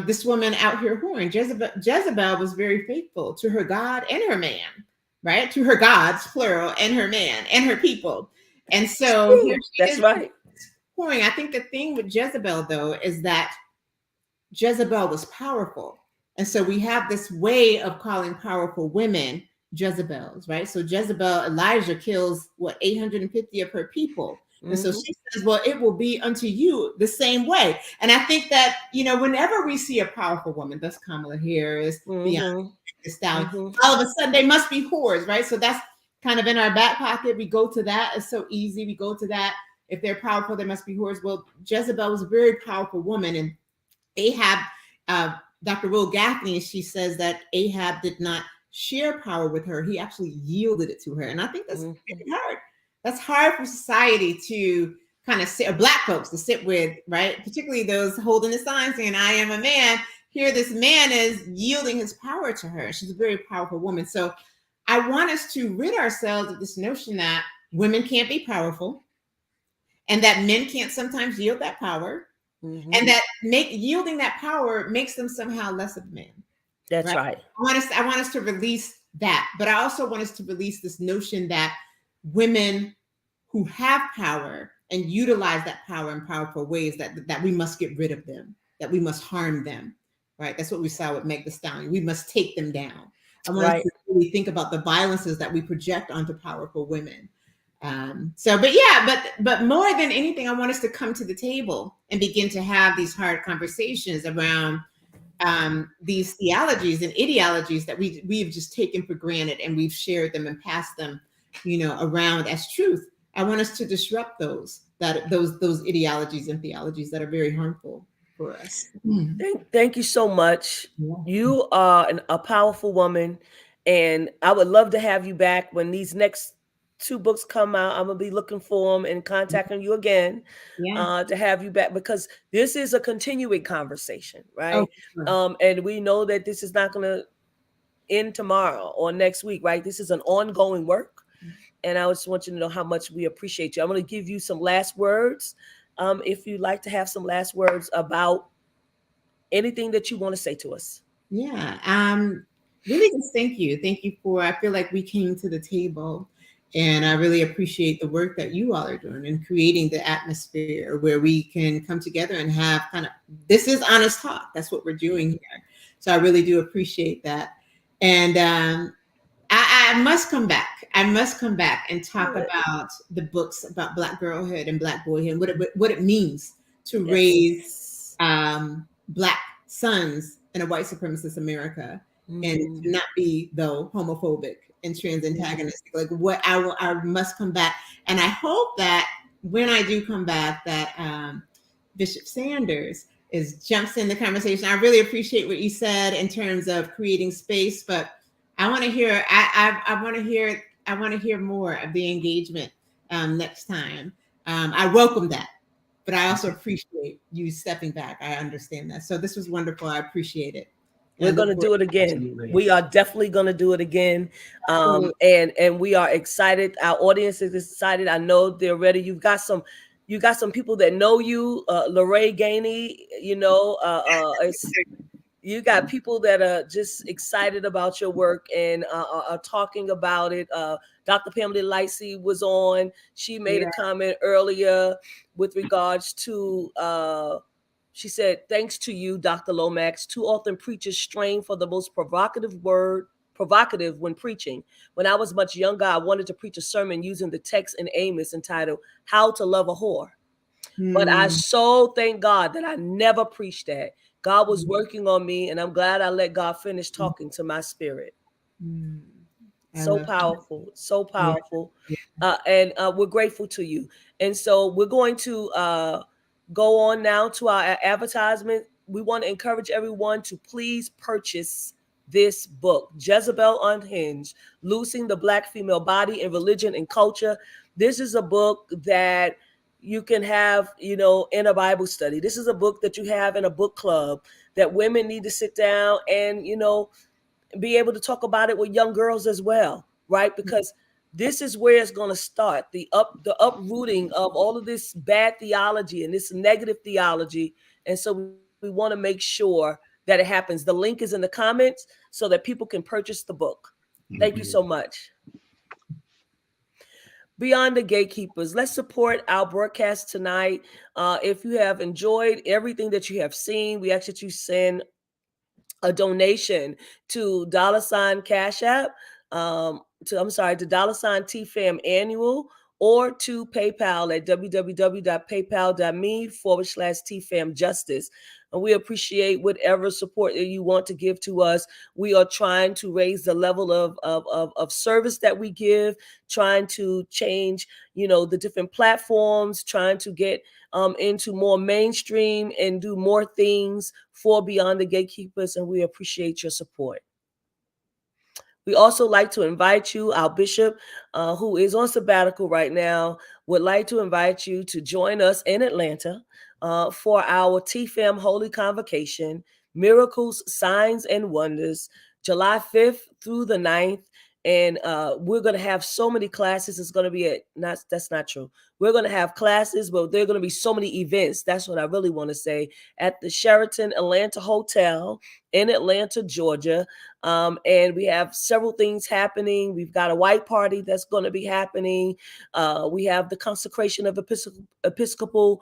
this woman out here whoring. Jezebel was very faithful to her God and her man, right? To her gods, plural, and her man and her people. And so that's right. Whoring. I think the thing with Jezebel, though, is that Jezebel was powerful. And so we have this way of calling powerful women Jezebels, right? So Elijah kills 850 of her people. And so she says, well, it will be unto you the same way. And I think that, whenever we see a powerful woman, that's Kamala Harris, Beyonce, Stallion, all of a sudden they must be whores, right? So that's kind of in our back pocket. We go to that. It's so easy. We go to that. If they're powerful, they must be whores. Well, Jezebel was a very powerful woman. And Ahab, Dr. Will Gaffney, she says that Ahab did not share power with her. He actually yielded it to her. And I think that's really hard. That's hard for society to kind of sit, or Black folks to sit with, right? Particularly those holding the sign saying, I am a man. Here, this man is yielding his power to her. She's a very powerful woman. So I want us to rid ourselves of this notion that women can't be powerful and that men can't sometimes yield that power. And that yielding that power makes them somehow less of a man. That's right. I want us to release that, but I also want us to release this notion that women who have power and utilize that power in powerful ways, that we must get rid of them, that we must harm them, right? That's what we saw with Meg Thee Stallion. We must take them down. I want us to really think about the violences that we project onto powerful women. But more than anything, I want us to come to the table and begin to have these hard conversations around these theologies and ideologies that we've just taken for granted, and we've shared them and passed them, around as truth. I want us to disrupt those ideologies and theologies that are very harmful for us. Thank you so much. You are a powerful woman, and I would love to have you back when these next 2 books come out. I'm gonna be looking for them and contacting you again to have you back, because this is a continuing conversation, right? And we know that this is not gonna end tomorrow or next week, right? This is an ongoing work, and I just want you to know how much we appreciate you. I'm gonna give you some last words. If you'd like to have some last words about anything that you want to say to us. Really just thank you. Thank you I feel like we came to the table, and I really appreciate the work that you all are doing in creating the atmosphere where we can come together and have this is honest talk. That's what we're doing here. So I really do appreciate that. And I must come back. I must come back and talk about the books about Black girlhood and Black boyhood, what it means to raise Black sons in a white supremacist America, and to not be, though, homophobic and trans antagonistic. Like, what I must come back, and I hope that when I do come back, that Bishop Sanders jumps in the conversation. I really appreciate what you said in terms of creating space, but I want to hear. I want to hear more of the engagement next time. I welcome that, but I also appreciate you stepping back. I understand that. So this was wonderful. I appreciate it. We're going to do it again. Absolutely. We are definitely going to do it again. And we are excited. Our audience is excited. I know they're ready. You got some people that know you, Lorraine Gainey, you got people that are just excited about your work and are talking about it. Dr. Pamela Lightsey was on. She made a comment earlier with regards to, she said, thanks to you, Dr. Lomax. Too often preachers strain for the most provocative when preaching. When I was much younger, I wanted to preach a sermon using the text in Amos entitled, How to Love a Whore. But I so thank God that I never preached that. God was working on me, and I'm glad I let God finish talking to my spirit. So powerful, so powerful. And we're grateful to you. And so we're going to go on now to our advertisement. We want to encourage everyone to please purchase this book, Jezebel Unhinged, Loosing the Black Female Body in Religion and Culture. This is a book that you can have, in a Bible study. This is a book that you have in a book club that women need to sit down and, be able to talk about it with young girls as well, right? Because this is where it's going to start, the uprooting of all of this bad theology and this negative theology. And so we want to make sure that it happens. The link is in the comments so that people can purchase the book. Thank you so much. Beyond the Gatekeepers, let's support our broadcast tonight. If you have enjoyed everything that you have seen, we ask that you send a donation to $ Cash App, to $TFAM Annual, or to PayPal at www.paypal.me/TFAM Justice. And we appreciate whatever support that you want to give to us. We are trying to raise the level of service that we give, trying to change, the different platforms, trying to get into more mainstream and do more things for Beyond the Gatekeepers. And we appreciate your support. We also like to invite you, our bishop, who is on sabbatical right now, would like to invite you to join us in Atlanta for our TFAM Holy Convocation, Miracles, Signs, and Wonders, July 5th through the 9th. And we're going to have so many classes. It's going to be that's not true. We're going to have classes, but there are going to be so many events. That's what I really want to say, at the Sheraton Atlanta Hotel in Atlanta, Georgia. And we have several things happening. We've got a white party that's going to be happening. We have the consecration of Episcopal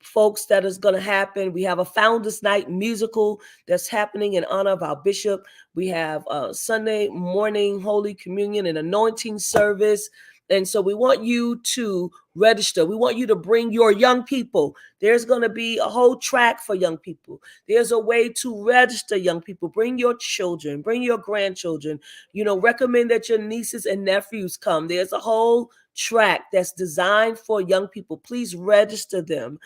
folks that is going to happen. We have a Founders Night musical that's happening in honor of our bishop. We have Sunday morning Holy Communion and anointing service. And so we want you to register. We want you to bring your young people. There's going to be a whole track for young people. There's a way to register young people. Bring your children, bring your grandchildren, recommend that your nieces and nephews come. There's a whole track that's designed for young people. Please register them.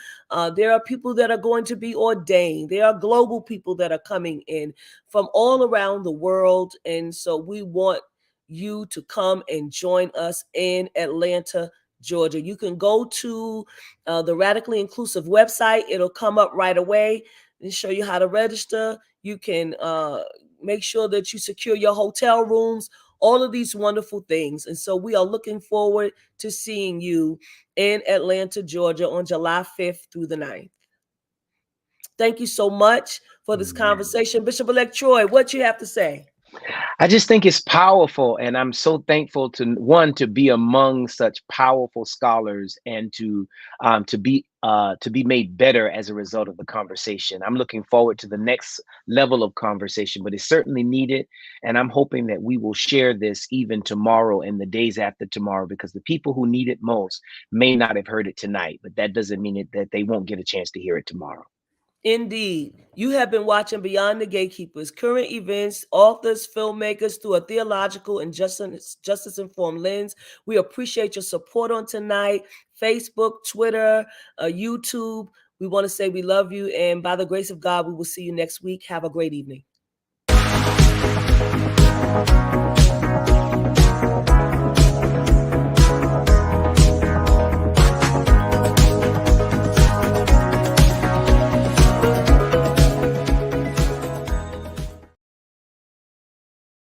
There are people that are going to be ordained. There are global people that are coming in from all around the world. And so we want you to come and join us in Atlanta, Georgia. You can go to the Radically Inclusive website. It'll come up right away and show you how to register. You can make sure that you secure your hotel rooms, all of these wonderful things. And so we are looking forward to seeing you in Atlanta, Georgia on July 5th through the 9th. Thank you so much for this conversation. Bishop-elect Troy, what you have to say? I just think it's powerful, and I'm so thankful to be among such powerful scholars, and to be made better as a result of the conversation. I'm looking forward to the next level of conversation, but it's certainly needed, and I'm hoping that we will share this even tomorrow and the days after tomorrow, because the people who need it most may not have heard it tonight, but that doesn't mean that they won't get a chance to hear it tomorrow. Indeed. You have been watching Beyond the Gatekeepers, current events, authors, filmmakers through a theological and justice-informed lens. We appreciate your support on tonight. Facebook, Twitter, YouTube. We want to say we love you, and by the grace of God, we will see you next week. Have a great evening.